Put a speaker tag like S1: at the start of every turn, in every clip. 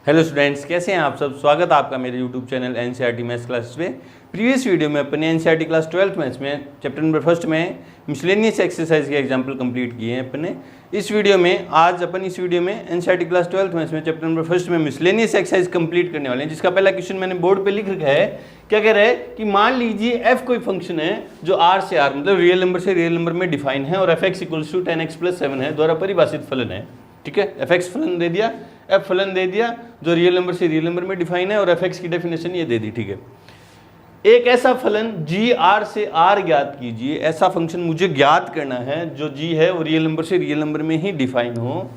S1: Hello students, कैसे हैं आप सब। स्वागत है आपका मेरे YouTube channel NCERT maths classes में। प्रीवियस वीडियो में अपने एनसीईआरटी क्लास 12th मैथ्स में चैप्टर नंबर 1 में मिसलेनियस एक्सरसाइज के एग्जाम्पल कंप्लीट किए हैं अपने। इस वीडियो में आज अपन इस वीडियो में एनसीईआरटी क्लास 12th मैथ्स में चैप्टर नंबर 1 में मिसलेनियस एक्सरसाइज कंप्लीट करने वाले हैं, जिसका पहला क्वेश्चन मैंने बोर्ड पर लिख रखा है। क्या कह रहा है कि मान लीजिए एफ कोई फंक्शन है जो आर से आर मतलब रियल नंबर से रियल नंबर में डिफाइन है और F x equals to 10x + 7 है, द्वारा परिभाषित फलन है। ठीक है, एफ एक्स फलन दे दिया, एफ फलन दे दिया जो रियल नंबर से रियल नंबर में डिफाइन है और एफ एक्स की डेफिनेशन ये दे दी। ठीक है, एक ऐसा फलन जी आर से आर ज्ञात कीजिए। ऐसा फंक्शन मुझे ज्ञात करना है जो जी है वो रियल नंबर से रियल नंबर में ही डिफाइन हो,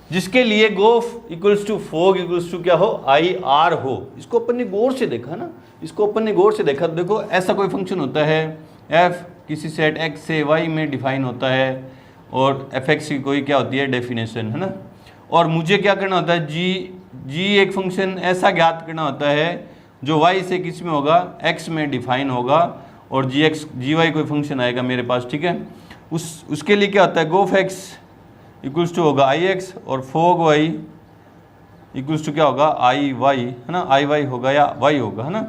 S1: जिसके लिए g o f equals to f o g equals to क्या हो, आई आर हो। इसको अपन ने गौर से देखा ना, इसको अपन ने गौर से देखा। देखो ऐसा कोई फंक्शन होता है, एफ किसी सेट एक्स से वाई में डिफाइन होता है और एफ एक्स की कोई क्या होती है, डेफिनेशन, है ना। और मुझे क्या करना होता है, जी एक फंक्शन ऐसा ज्ञात करना होता है जो y से किस में होगा, x में डिफाइन होगा और जी वाई कोई फंक्शन आएगा मेरे पास। ठीक है, उसके लिए क्या होता है, गोफ x इक्वल्स टू होगा आई एक्स और फोग y इक्वल्स टू क्या होगा, आई वाई, है ना। आई वाई होगा या y होगा, है ना।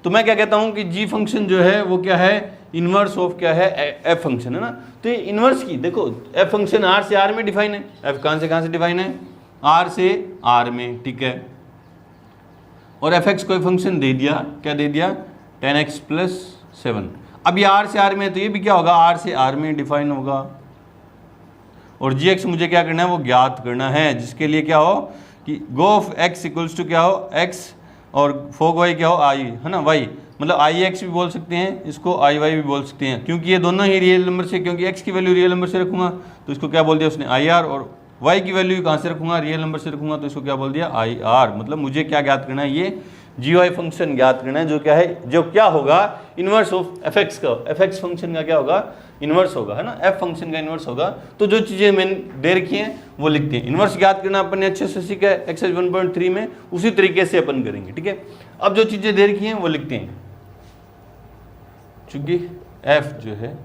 S1: तो मैं क्या कहता हूँ कि जी फंक्शन जो है वो क्या है, इनवर्स ऑफ क्या है, एफ फंक्शन, है ना। तो ये इनवर्स की देखो, एफ फंक्शन आर से आर में डिफाइन है। एफ कहाँ से डिफाइन है, आर से आर में। ठीक है, और एफ एक्स कोई फंक्शन दे दिया, क्या दे दिया, 10x + 7। अब ये आर से आर में है तो ये भी क्या होगा, आर से आर में डिफाइन होगा। और जी एक्स मुझे क्या करना है, वो ज्ञात करना है, जिसके लिए क्या हो कि गोफ एक्स इक्वल्स टू क्या हो, एक्स और फोग वाई क्या हो, आई, है ना, वाई। मतलब आई एक्स भी बोल सकते हैं इसको, आई वाई भी बोल सकते हैं, क्योंकि ये दोनों ही रियल नंबर से, क्योंकि एक्स की वैल्यू रियल नंबर से रखूंगा तो इसको क्या बोल दिया उसने, आई आर। और वाई की वैल्यू कहाँ से रखूंगा, रियल नंबर से रखूंगा तो इसको क्या बोल दिया, आई आर। मतलब मुझे क्या ज्ञात करना है, ये जी वाई फंक्शन ज्ञात करना है, जो क्या है, जो क्या होगा, इनवर्स ऑफ एफ एक्स का। एफ एक्स फंक्शन का क्या होगा, इनवर्स होगा, है ना, एफ फंक्शन का इनवर्स होगा। तो जो चीज़ें मैंने दे रखी हैं वो लिखते हैं। इनवर्स ज्ञात करना अपन ने अच्छे से सीखा है एक्सरसाइज 1.3 में, उसी तरीके से अपन करेंगे। ठीक है, अब जो चीज़ें दे रखी हैं वो लिखते हैं। चूंकि एफ जो है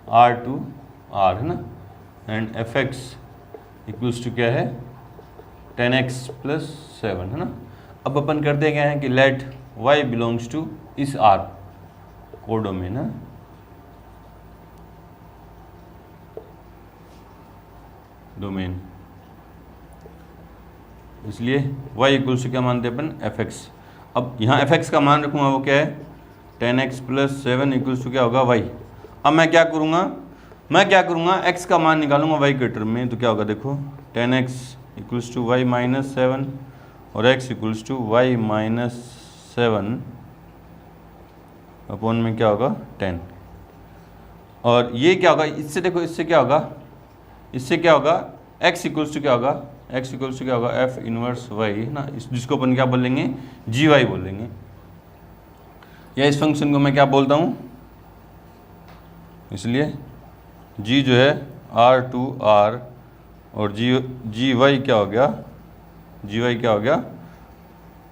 S1: आर टू आर, है ना, and F x equals to क्या है, 10x + 7, है ना। अब अपन करते क्या है कि लेट y बिलोंग्स टू इस R कोडोमेन, है, डोमेन। इसलिए y इक्वल्स टू क्या मानते हैं अपन, fx। अब यहाँ fx का मान रखूँगा वो क्या है, 10x + 7 इक्वल्स टू क्या होगा, y। अब मैं क्या करूँगा, x का मान निकालूंगा y के टर्म में, तो क्या होगा देखो, 10x इक्वल्स टू y - 7 और x equals to y - 7 upon में क्या होगा, 10। और ये क्या होगा, इससे देखो, इससे क्या होगा, x इक्वल्स टू क्या होगा, f इनवर्स y, है ना, जिसको अपन क्या बोलेंगे, जी वाई बोलेंगे। या इस फंक्शन को मैं क्या बोलता हूँ, इसलिए g जो है r टू r और जी वाई क्या हो गया,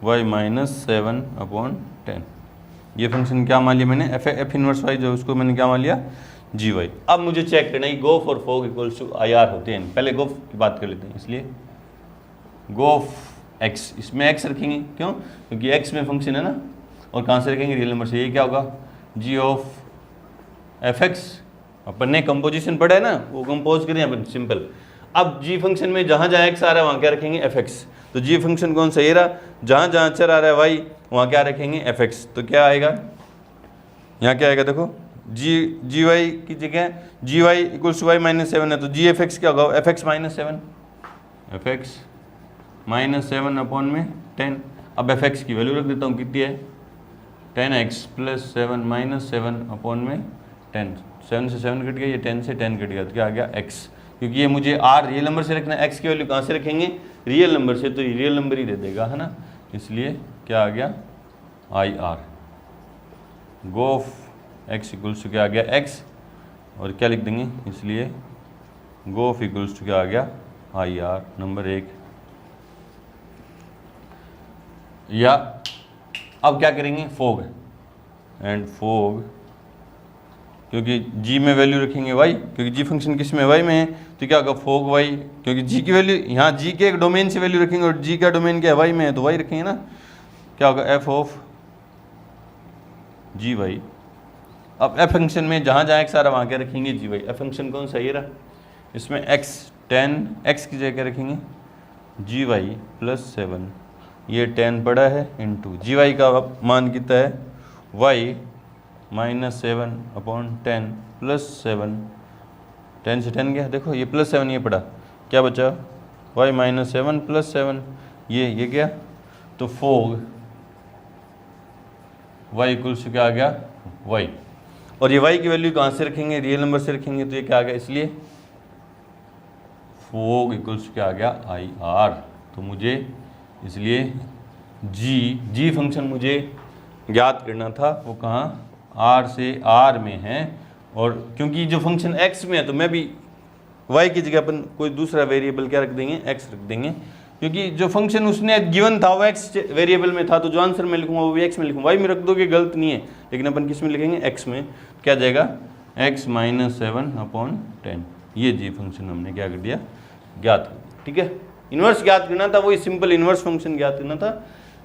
S1: y - 7 अपॉन 10। ये फंक्शन क्या मान लिया मैंने, एफ इनवर्स वाई, जो उसको मैंने क्या मान लिया, जी वाई। अब मुझे चेक करना है गोफ और f o g equals to I R होते हैं। पहले गोफ की बात कर लेते हैं, इसलिए गोफ एक्स, इसमें एक्स रखेंगे, क्यों, क्योंकि एक्स में फंक्शन है ना। और कहाँ से रखेंगे, रियल नंबर से। ये क्या होगा, जी ऑफ एफ एक्स। अपन ने कंपोजिशन पढ़ा है ना, वो कंपोज करें अपन सिंपल। अब जी फंक्शन में जहाँ जहाँ एक्स आ रहा है वहाँ क्या रखेंगे, एफ एक्स। तो जी फंक्शन कौन सा, ये रहा। जहाँ जहाँ अक्षर आ रहा है वाई, वहाँ क्या रखेंगे, एफ एक्स। तो क्या आएगा, यहाँ क्या आएगा देखो, जी वाई की जगह जी वाई इक्वल्स टू y - 7 है, तो जी एफ एक्स क्या होगा, एफ एक्स - 7 अपॉन में 10। अब एफ एक्स की वैल्यू रख देता हूँ, कितनी है, 10x + 7 - 7 अपॉन में 10। 7 से 7 कट गया, ये 10 से 10 कट गया, तो क्या आ गया, x। क्योंकि ये मुझे r रियल नंबर से रखना है, x की वैल्यू कहाँ से रखेंगे, रियल नंबर से, तो ये रियल नंबर ही दे देगा, है ना। इसलिए क्या आ गया, आई आर। गोफ x इक्वल्स टू क्या आ गया, x, और क्या लिख देंगे, इसलिए गोफ इक्वल्स टू क्या आ गया, आई आर, नंबर 1। या अब क्या करेंगे, फोग, एंड फोग क्योंकि जी में वैल्यू रखेंगे वाई, क्योंकि जी फंक्शन किस में वाई में है, तो क्या होगा फोग वाई, क्योंकि जी की वैल्यू यहाँ जी के एक डोमेन से वैल्यू रखेंगे और जी का डोमेन क्या है वाई में है, तो वाई रखेंगे ना, क्या होगा एफ ऑफ जी वाई। अब एफ फंक्शन में जहाँ जहाँ एक्स आ रहा वहाँ क्या रखेंगे जी वाई। एफ फंक्शन कौन सा ये रहा, इसमें एक्स 10 एक्स की जगह क्या रखेंगे जी वाई प्लस 7, ये 10 पड़ा है इंटू जी वाई का मान कितना है वाई माइनस 7/10 प्लस 7, 10 से 10 गया, देखो ये प्लस 7 ये पड़ा, क्या बचा वाई माइनस 7 प्लस 7, ये क्या, तो फोग वाई इक्वल्स टू क्या आ गया वाई। और ये वाई की वैल्यू कहाँ से रखेंगे, रियल नंबर से रखेंगे, तो ये क्या आ गया, इसलिए फोग इक्वल्स टू क्या आ गया आई आर। तो मुझे इसलिए जी फंक्शन मुझे ज्ञात करना था, वो कहाँ आर से आर में है, और क्योंकि जो फंक्शन एक्स में है तो मैं भी वाई की जगह अपन कोई दूसरा वेरिएबल क्या रख देंगे एक्स रख देंगे, क्योंकि जो फंक्शन उसने गिवन था वो एक्स वेरिएबल में था, तो जो आंसर मैं लिखूंगा वो भी एक्स में लिखूंगा, वाई में रख दोगे गलत नहीं है, लेकिन अपन किस में लिखेंगे एक्स में, क्या जाएगा एक्स माइनस 7/10। ये जी फंक्शन हमने क्या कर दिया ज्ञात कर दिया, ठीक है। इन्वर्स ज्ञात करना था, वही सिंपल इन्वर्स फंक्शन ज्ञात करना था।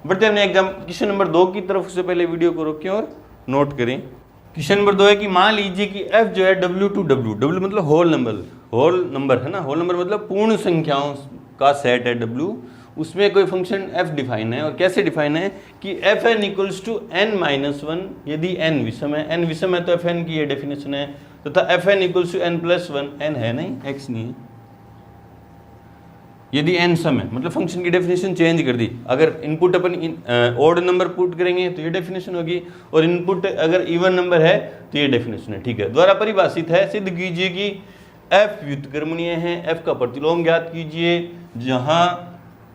S1: बढ़ते हमने एग्जाम क्वेश्चन नंबर 2 की तरफ, उससे पहले वीडियो को रोकें और नोट करें। क्वेश्चन नंबर 2 है कि मान लीजिए कि f जो है W मतलब होल नंबर है ना, होल नंबर मतलब पूर्ण संख्याओं का सेट है W, उसमें कोई फंक्शन f डिफाइन है, और कैसे डिफाइन है कि fn इक्वल्स टू n-1 यदि n विषम है, n विषम है तो fn की ये डेफिनेशन है, तथा fn equals to n+1, n है नहीं x नहीं है, यदि n सम है, मतलब फंक्शन की डेफिनेशन चेंज कर दी। अगर इनपुट अपन ऑड नंबर पुट करेंगे तो ये डेफिनेशन होगी, और इनपुट अगर इवन नंबर है तो ये डेफिनेशन है, ठीक है। द्वारा परिभाषित है, सिद्ध कीजिए कि f व्युत्क्रमणीय है, f का प्रतिलोम ज्ञात कीजिए, जहां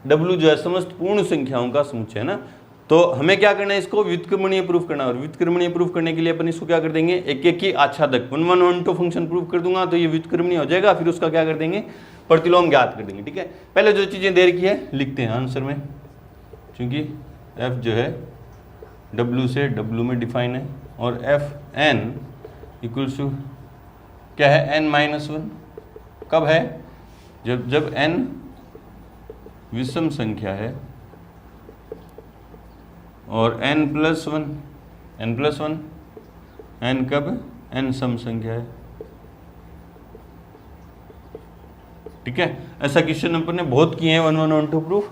S1: w जो है समस्त पूर्ण संख्याओं का समुच्चय है ना। तो हमें क्या करना है, इसको व्युत्क्रमणीय प्रूफ करना है, और व्युत्क्रमणीय प्रूफ करने के लिए अपन इसको क्या कर देंगे एक एक की आच्छादक 1 1 1 2 फंक्शन प्रूफ कर दूंगा, तो ये व्युत्क्रमणीय हो जाएगा, फिर उसका क्या कर देंगे प्रतिलोम ज्ञात कर देंगे, ठीक है। पहले जो चीजें दे रखी है लिखते हैं आंसर में, क्योंकि f जो है w से w में डिफाइन है, और fn इक्वल्स टू क्या है n-1, कब है जब n विषम संख्या है, और n+1 n कब n सम संख्या है, ठीक है। ऐसा क्वेश्चन अपन ने बहुत किए हैं 1 1 1 2 प्रूफ।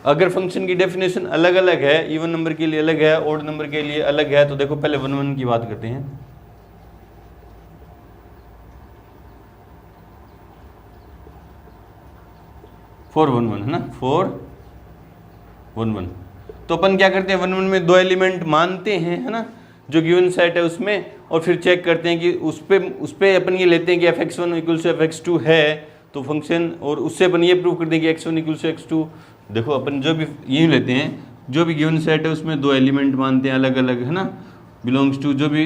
S1: अगर फंक्शन की डेफिनेशन अलग अलग है, इवन नंबर के लिए अलग है, ऑड नंबर के लिए अलग है, तो देखो पहले 1 1 की बात करते हैं। फोर 1 1 है ना, 4 1 1, तो अपन क्या करते हैं 1 1 में 2 एलिमेंट मानते हैं, है ना, जो गिवन सेट है उसमें, और फिर चेक करते हैं कि उस पे अपन ये लेते हैं कि fx1 इक्वल्स टू fx2 है, तो फंक्शन, और उससे अपन ये प्रूव कर दें कि x1 इक्वल्स टू x2। देखो अपन जो भी ये लेते हैं, जो भी गिवन सेट है उसमें 2 एलिमेंट मानते हैं अलग अलग, है ना, बिलोंग्स टू जो भी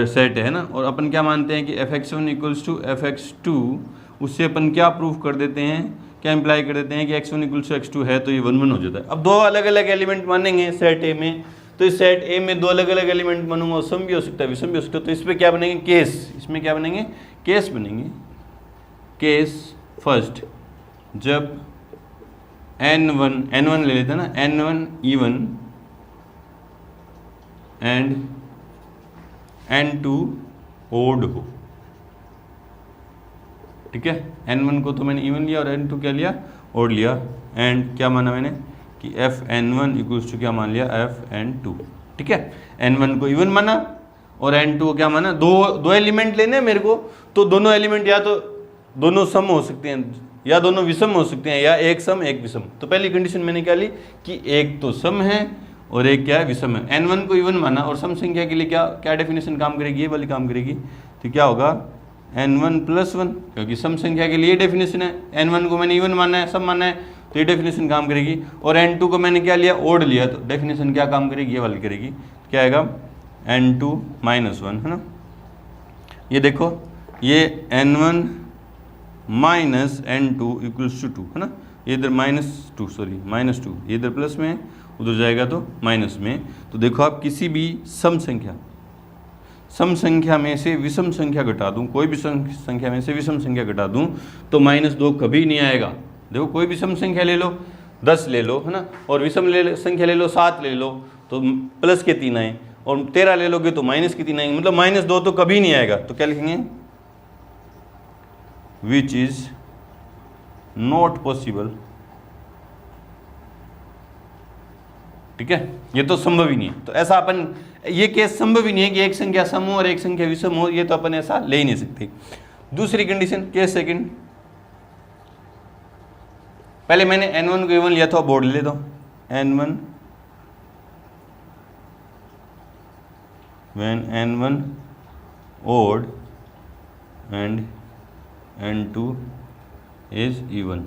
S1: सेट है ना, और अपन क्या मानते हैं कि fx1 इक्वल्स टू fx2, उससे अपन क्या प्रूव कर देते हैं, क्या इंप्लाई कर देते हैं कि x1 इक्वल्स टू x2 है, तो ये 1 1 हो जाता है। अब 2 अलग अलग एलिमेंट मानेंगे सेट ए में, तो इस सेट ए में 2 अलग अलग एलिमेंट मानूंगा, सम भी हो सकता है विषम भी हो सकता है, तो इसमें क्या बनेंगे केस, इसमें क्या बनेंगे केस बनेंगे। केस फर्स्ट, जब n1 ले लेते हैं ना, n1 even and n2 odd हो, ठीक है। n1 को तो मैंने इवन लिया और n2 क्या लिया odd लिया, एंड क्या माना मैंने कि fn1 इक्वल्स टू क्या मान लिया fn2, ठीक है। n1 को इवन माना और n2 को क्या माना, दो एलिमेंट लेने हैं मेरे को, तो दोनों एलिमेंट या तो दोनों सम हो सकते हैं या दोनों विषम हो सकते हैं, या एक सम एक विषम। तो पहली कंडीशन मैंने क्या ली कि एक तो सम है और एक क्या है विषम है। n1 को इवन माना, और सम संख्या के लिए क्या डेफिनेशन काम करेगी, ये वाली काम करेगी, तो क्या होगा n1+1, क्योंकि सम संख्या के लिए डेफिनेशन है, n1 को मैंने इवन माना है, सम माना है, तो ये डेफिनेशन काम करेगी, और n2 को मैंने क्या लिया ओड लिया, तो डेफिनेशन क्या काम करेगी, ये वाली करेगी, क्या आएगा n2-1, है ना। ये देखो ये n1 minus n2 equals to 2, है ना, ये इधर -2, ये इधर प्लस में है, उधर जाएगा तो माइनस में। तो देखो आप किसी भी सम सम संख्या में से विषम संख्या घटा दूं, कोई भी संख्या में से विषम संख्या घटा दूं तो -2 कभी नहीं आएगा। देखो कोई भी सम संख्या ले लो, 10 ले लो, है ना, और विषम संख्या ले लो, 7 ले लो तो प्लस के 3 आए, और 13 ले लोगे तो माइनस के 3 आएंगे, मतलब -2 तो कभी नहीं आएगा। तो क्या लिखेंगे, विच इज नॉट पॉसिबल। ठीक है, ये तो संभव ही नहीं है। तो ऐसा अपन, ये केस संभव ही नहीं है कि एक संख्या सम हो और एक संख्या विषम हो, ये तो अपन ऐसा ले ही नहीं सकते। दूसरी कंडीशन, केस सेकंड, पहले मैंने n1 को इवन लिया था, बोर्ड ले दो, n1 when n1 odd and n2 is even।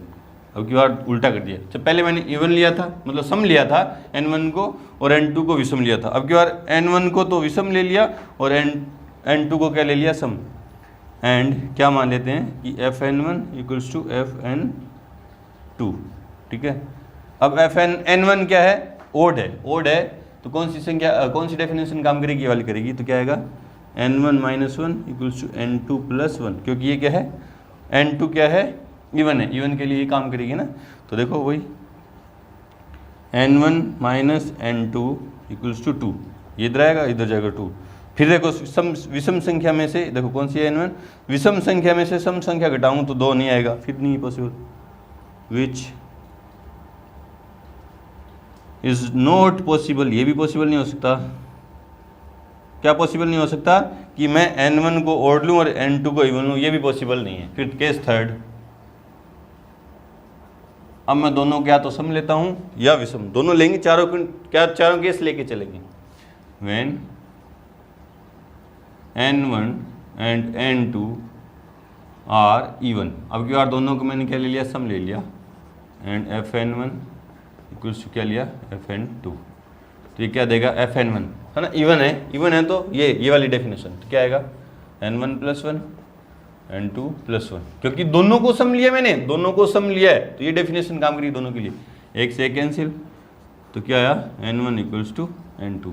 S1: अब की बार उल्टा कर दिया, जब पहले मैंने इवन लिया था, मतलब सम लिया था n1 को, और n2 को विषम लिया था। अब की बार n1 को तो विषम ले लिया और n2 को क्या ले लिया, सम। एंड क्या मान लेते हैं कि fn1 इक्वल्स टू fn2। ठीक है, अब fn1 क्या है, ओड है, ओड है, तो कौन सी संख्या, कौन सी डेफिनेशन काम करेगी, ये वाली करेगी। तो क्या आएगा, n1 - 1 इक्वल्स टू n2 + 1, क्योंकि ये क्या है, n2 क्या है, इवन है, इवन के लिए ये काम करेगी ना। तो देखो वही n1 - n2 इक्वल्स टू 2, ये इधर आएगा, इधर जाएगा 2। फिर देखो विषम संख्या में से, देखो कौन सी है n1, विषम संख्या में से सम संख्या घटाऊं तो 2 नहीं आएगा, फिर नहीं possible. Which is not possible, ये भी पॉसिबल नहीं हो सकता। क्या पॉसिबल नहीं हो सकता, कि मैं n1 को ओड लूं और n2 को इवन लूं, ये भी पॉसिबल नहीं है। फिर केस थर्ड, अब मैं दोनों क्या तो सम लेता हूं या विषम, दोनों लेंगे, चारों केस लेके चलेंगे। when n1 and n2 are even, अब की बार दोनों को मैंने क्या ले लिया, सम ले लिया, एंड fn1 इक्वल्स टू क्या लिया, fn2। तो ये क्या देगा, fn1 है ना, इवन है, इवन है तो ये वाली डेफिनेशन, तो क्या आएगा, n1 + 1 n2 + 1, क्योंकि दोनों को सम लिया मैंने, दोनों को सम लिया है, तो ये डेफिनेशन काम करेगी दोनों के लिए। एक से एक कैंसिल, तो क्या आया, n1 इक्वल्स टू n2।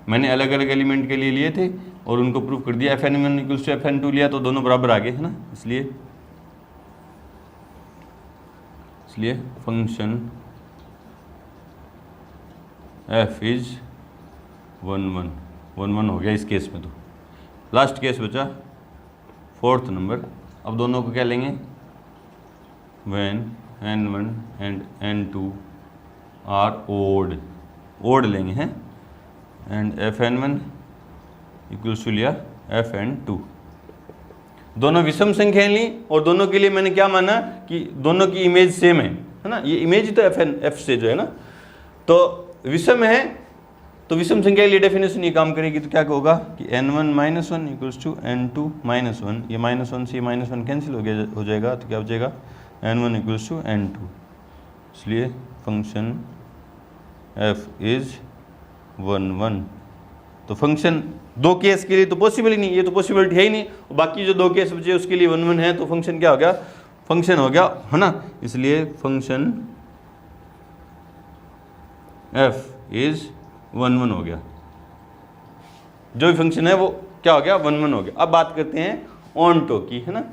S1: मैंने अलग अलग एलिमेंट के लिए लिए थे और उनको प्रूव कर दिया, fn1 इक्वल्स टू fn2 लिया तो दोनों बराबर आ गए, है ना। इसलिए फंक्शन f इज 1 1 1 1 हो गया इस केस में। तो लास्ट केस बचा 4th नंबर। अब दोनों को क्या लेंगे, when n1 and n2 are odd लेंगे हैं, एंड fn1 इक्वल्स टू लिया fn2। दोनों विषम संख्याएं ली और दोनों के लिए मैंने क्या माना कि दोनों की इमेज सेम है ना, ये इमेज तो f से जो है ना, तो विषम है तो विषम संख्या के लिए डेफिनेशन ये काम करेगी। तो क्या होगा कि n1 - 1 इक्वल्स टू n2 - 1, ये -1 से -1 कैंसिल हो जाएगा, तो क्या हो जाएगा, n1 इक्वल्स टू n2। इसलिए फंक्शन f इज 1 1। तो फंक्शन दो केस के लिए तो पॉसिबल ही नहीं, ये तो पॉसिबिलिटी है ही नहीं, बाकी जो दो केस बचे उसके लिए 1 1 है, तो फंक्शन क्या हो गया, फंक्शन हो गया, है ना। इसलिए फंक्शन f इज 1 1 हो गया, जो भी फंक्शन है वो क्या हो गया, 1 1 हो गया। अब बात करते हैं ऑनटो की, है ना,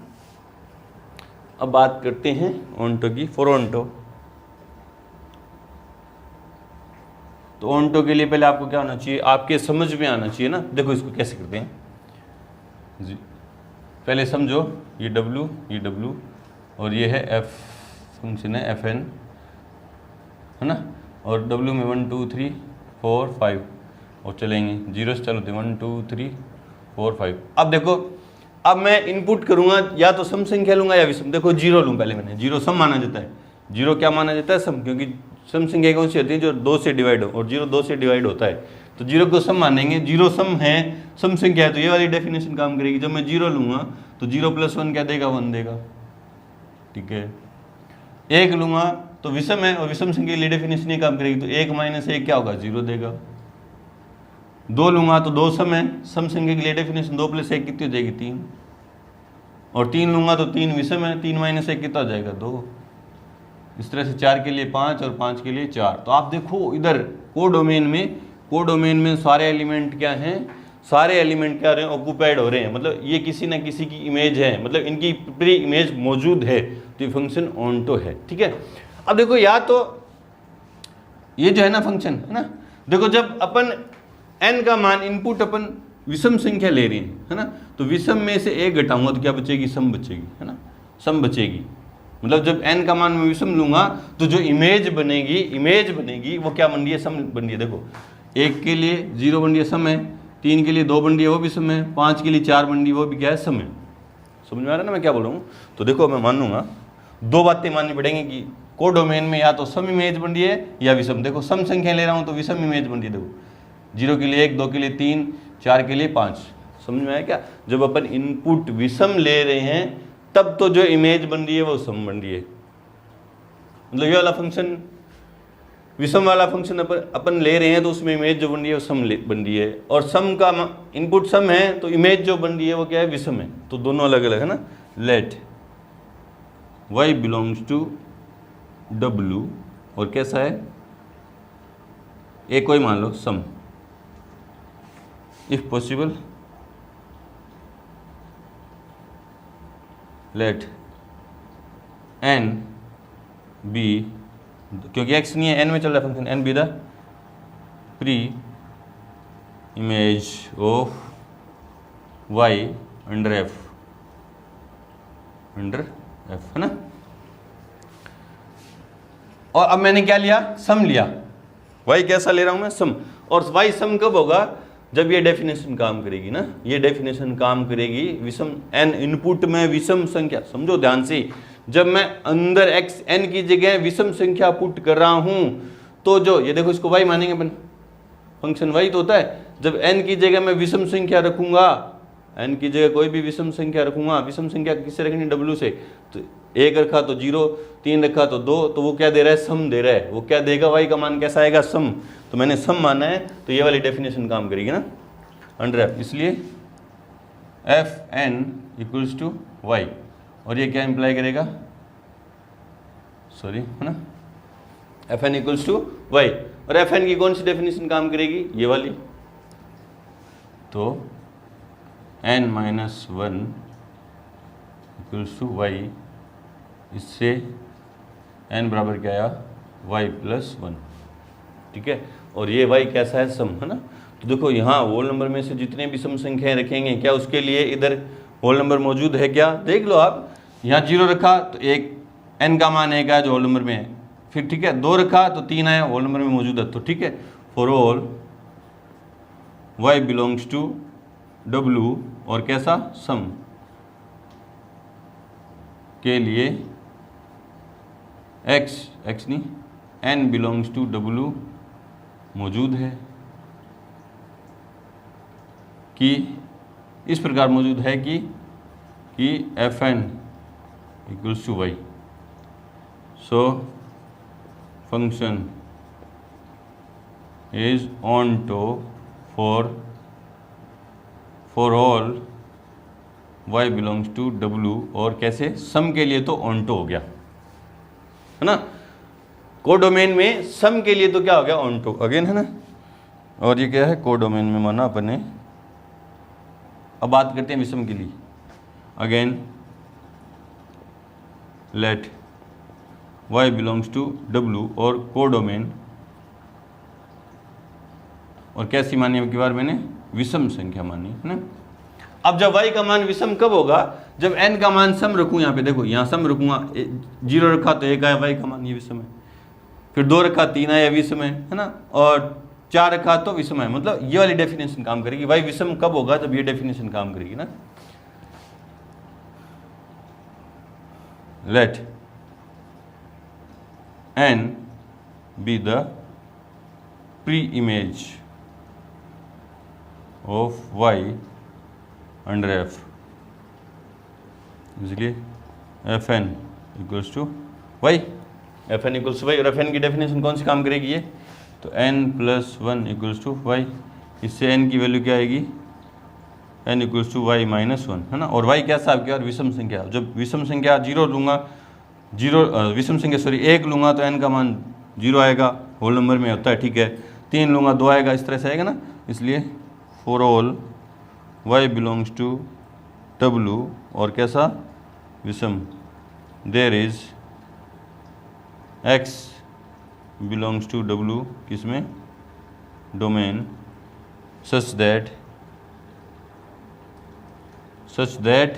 S1: अब बात करते हैं ऑनटो की, फॉर ऑनटो। तो ऑनटो के लिए पहले आपको क्या होना चाहिए, आपके समझ में आना चाहिए ना। देखो इसको कैसे करते हैं जी, पहले समझो, ये w और ये है f, फंक्शन है fn, है ना, और w में 1 2 3 4 5 और चलेंगे 0 से चालू होते 1 2 3 4 5। अब देखो, अब मैं इनपुट करूंगा या तो सम संख्या लूंगा या विषम। देखो 0 लूँ पहले मैंने, 0 सम माना जाता है, 0 क्या माना जाता है, सम, क्योंकि सम संख्या कौन सी होती है, जो 2 से डिवाइड हो, और 0 2 से डिवाइड होता है, तो 0 को सम मानेंगे। 0 सम है, सम संख्या है, तो ये वाली डेफिनेशन काम करेगी। जब मैं 0 लूंगा तो 0 + 1 क्या देगा, 1 देगा, ठीक है। 1 लूंगा तो विषम है और विषम संख्या के लिए डेफिनेशन ये काम करेगी, तो 1 - 1 क्या होगा, 0 देगा। 2 लूंगा तो 2 सम है, सम संख्या के लिए डेफिनेशन 2 + 1 कितनी हो जाएगी, 3। और 3 लूंगा तो 3 विषम है, 3 - 1 कितना हो जाएगा, 2। इस तरह से 4 के लिए 5 और 5 के लिए 4। तो आप देखो इधर कोडोमेन में सारे एलिमेंट क्या हैं, सारे एलिमेंट क्या हो रहे हैं, ऑक्यूपाइड हो रहे हैं, मतलब ये किसी ना किसी की इमेज है, मतलब इनकी प्री इमेज मौजूद है, तो ये फंक्शन ऑनटो है। ठीक है, अब देखो या तो ये जो है ना फंक्शन है ना, देखो जब अपन n का मान इनपुट अपन विषम संख्या ले रहे हैं है ना, तो विषम में से एक घटाऊंगा तो क्या बचेगी, सम बचेगी है ना, सम बचेगी। मतलब जब n का मान मैं विषम लूंगा तो जो इमेज बनेगी वो क्या बन रही है, सम बन रही है। देखो 1 के लिए 0 बन रही है, सम है। 3 के लिए 2 बन रही है, वो भी सम है। 5 के लिए 4 बन रही है, वो भी क्या है, सम है। समझ में आ रहा है ना मैं क्या बोल रहा हूँ। तो देखो मैं मानूंगा 2 बातें माननी पड़ेंगी कि को डोमेन में या तो सम इमेज बन रही है या विषम। देखो सम संख्या ले रहा हूँ तो विषम इमेज बन रही है। देखो 0 के लिए 1, 2 के लिए 3, 4 के लिए 5। समझ में आया क्या, जब अपन इनपुट विषम ले रहे हैं तब तो जो इमेज बन रही है वो सम बन रही है। मतलब ये वाला फंक्शन विषम वाला फंक्शन अपन ले रहे हैं तो उसमें इमेज जो बन रही है वो सम बन रही है, और सम का इनपुट सम है तो इमेज जो बन रही है वो क्या है, विषम है। तो दोनों अलग अलग है ना। Let y belongs to w, और कैसा है, एक कोई मान लो some, if possible let n be, क्योंकि x नहीं है n में चल रहा है function, n be the pre image of y under f है ना। और अब मैंने क्या लिया, सम लिया। y कैसा ले रहा हूं मैं, सम। और y सम कब होगा, जब ये डेफिनेशन काम करेगी ना, ये डेफिनेशन काम करेगी विषम n इनपुट में विषम संख्या। समझो ध्यान से, जब मैं अंदर x n की जगह विषम संख्या पुट कर रहा हूं तो जो ये देखो इसको y मानेंगे अपन, फंक्शन y तो होता है। जब n की जगह मैं विषम संख्या रखूंगा, n की जगह कोई भी विषम संख्या रखूंगा, विषम संख्या किससे रखनी, w से, तो 1 रखा तो 0, 3 रखा तो 2, तो वो क्या दे रहा है, सम दे रहा है। वो क्या देगा, y का मान कैसा आएगा, सम। तो मैंने सम माना है तो ये वाली डेफिनेशन काम करेगी ना, अंडर f। इसलिए f n equals to y, और ये क्या इंप्लाई करेगा, सॉरी है ना, f n equals to y. और एफ एन की कौन सी डेफिनेशन काम करेगी, ये वाली। तो n minus 1 equals to y, इससे n बराबर क्या आया, y प्लस 1। ठीक है, और ये y कैसा है, सम है ना। तो देखो यहाँ होल नंबर में से जितने भी सम संख्याएं रखेंगे, क्या उसके लिए इधर होल नंबर मौजूद है क्या, देख लो आप। यहाँ 0 रखा तो एक n का मान 1 आया जो होल नंबर में है, फिर ठीक है 2 रखा तो 3 आया होल नंबर में मौजूद है। तो ठीक है, for all y belongs to w, और कैसा, सम के लिए x नहीं, n बिलोंग्स टू w मौजूद है, कि इस प्रकार मौजूद है कि f n equals to y. So function is onto for all y belongs to w, और कैसे, सम के लिए तो ऑन टो हो गया है ना। कोडोमेन में सम के लिए तो क्या हो गया, ऑन टो अगेन है ना। और ये क्या है, कोडोमेन में माना अपने। अब बात करते हैं विषम के लिए। Again let y belongs to w, और कोडोमेन, और कैसी मानी अब की बार मैंने, विषम संख्या मानी है ना। अब जब y का मान विषम कब होगा, जब n का मान सम रखूँ, यहाँ पे देखो यहाँ सम रखूँगा, 0 रखा तो 1 आया, y का मान ये विषम है। फिर 2 रखा 3 आया, विषम है ना। और 4 रखा तो विषम है। मतलब ये वाली डेफिनेशन काम करेगी। y विषम कब होगा, जब ये डेफिनेशन काम करेगी ना। Let n be the pre image of y under f, इसलिए f n equals to y, f n equals to y. और एफ एन की डेफिनेशन कौन सी काम करेगी ये, तो n plus 1 equals to y. इससे n की वैल्यू क्या आएगी, n equals to y minus 1 है ना। और y कैसा आपके और विषम संख्या, जब विषम संख्या 0 लूँगा, विषम संख्या सॉरी 1 लूँगा तो n का मान 0 आएगा, होल नंबर में होता है ठीक है। 3 लूँगा 2 आएगा, इस तरह से आएगा ना। इसलिए for all y belongs to w और कैसा विषम, there is x belongs to w किसमें, domain such that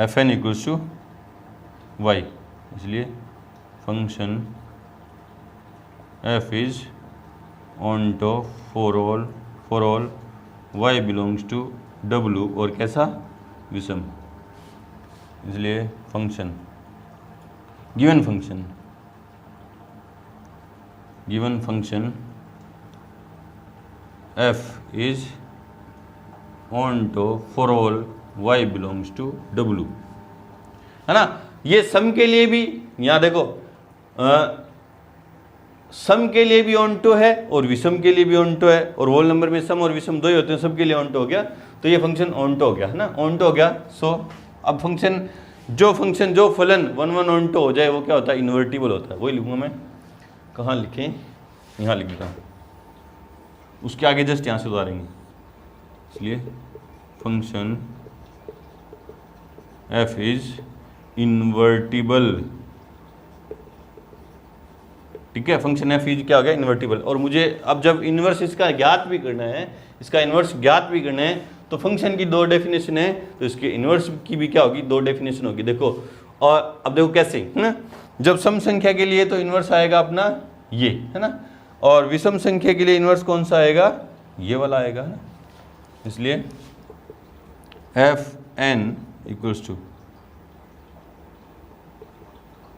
S1: fn equals to y, इसलिए function f is onto for all y belongs to w और कैसा विषम, इसलिए function given function f is onto for all y belongs to w, है ना। ये सम के लिए भी यहाँ देखो सम के लिए भी ऑन टू है और विषम के लिए भी ऑन टू है, और होल नंबर में सम और विषम दो ही होते हैं, सबके लिए ऑन टू हो गया, तो ये फंक्शन ऑन टू हो गया, है ना, ऑन टू हो गया। सो अब फंक्शन जो फलन 1 1 ऑन टू हो जाए वो क्या होता है, इन्वर्टिबल होता है। वही लिखूंगा मैं, कहाँ लिखें, यहाँ लिख देता हूँ, उसके आगे जस्ट यहाँ से उतारेंगे, इसलिए फंक्शन f इज इन्वर्टिबल, ठीक है, फंक्शन f इज क्या हो गया, इन्वर्टिबल। और मुझे अब जब इन्वर्स इसका ज्ञात भी करना है, तो फंक्शन की दो डेफिनेशन है, तो इसके इन्वर्स की भी क्या होगी, दो डेफिनेशन होगी। देखो, और अब देखो कैसे, है ना, जब सम संख्या के लिए तो इन्वर्स आएगा अपना ये, है ना, और विषम संख्या के लिए इन्वर्स कौन सा आएगा, ये वाला आएगा, है ना। इसलिए fn equals to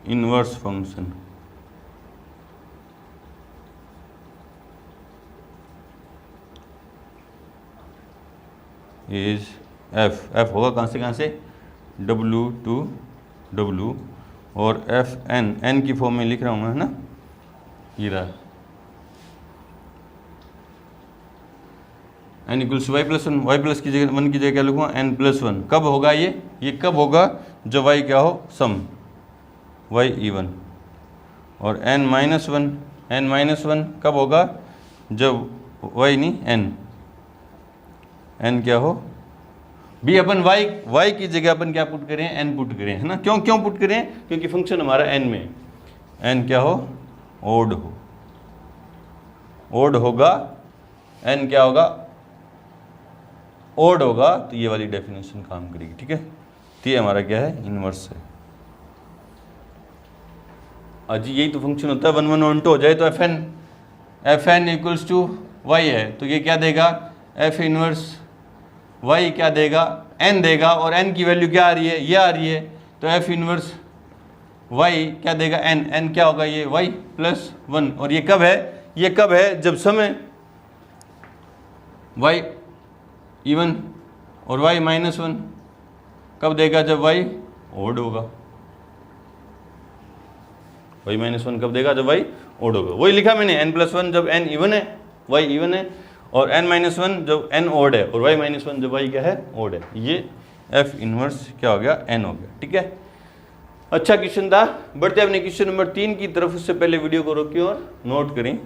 S1: inverse function is f होगा कहाँ से w टू w, और n की फॉर्म में लिख रहा हूँ मैं, है ना, ये रहा n equals y plus one, y plus की जगह 1 की जगह क्या लिखूँगा, n प्लस 1। कब होगा ये कब होगा, जब y क्या हो, सम y इवन, और n माइनस वन कब होगा, जब y नहीं n क्या हो भी, अपन y की जगह अपन क्या पुट करें, n पुट करें, है ना। क्यों पुट करें, क्योंकि फंक्शन हमारा n में, n क्या हो, ओड होगा, n क्या होगा, ओड होगा, तो ये वाली डेफिनेशन काम करेगी, ठीक है। तो ये हमारा क्या है, इनवर्स है। अजी यही तो फंक्शन होता है, 1 1 ऑन टू हो जाए तो fn इक्वल्स टू y है, तो ये क्या देगा, f इनवर्स y क्या देगा, n देगा, और n की वैल्यू क्या आ रही है, ये आ रही है, तो f इनवर्स y क्या देगा, n क्या होगा, ये y प्लस 1। और ये कब है, जब समय y इवन और y माइनस 1 कब देगा, जब y ओड होगा, y माइनस 1 कब देगा, जब y ओड होगा। वही लिखा मैंने, n प्लस 1 जब n इवन है, y इवन है, और n माइनस 1 जब n ओड है, और y माइनस 1 जब y क्या है, ओड है। ये f इनवर्स क्या हो गया, n हो गया, ठीक है। अच्छा क्वेश्चन था, बढ़ते अपने क्वेश्चन नंबर 3 की तरफ। उससे पहले वीडियो को रोकिए और नोट करें।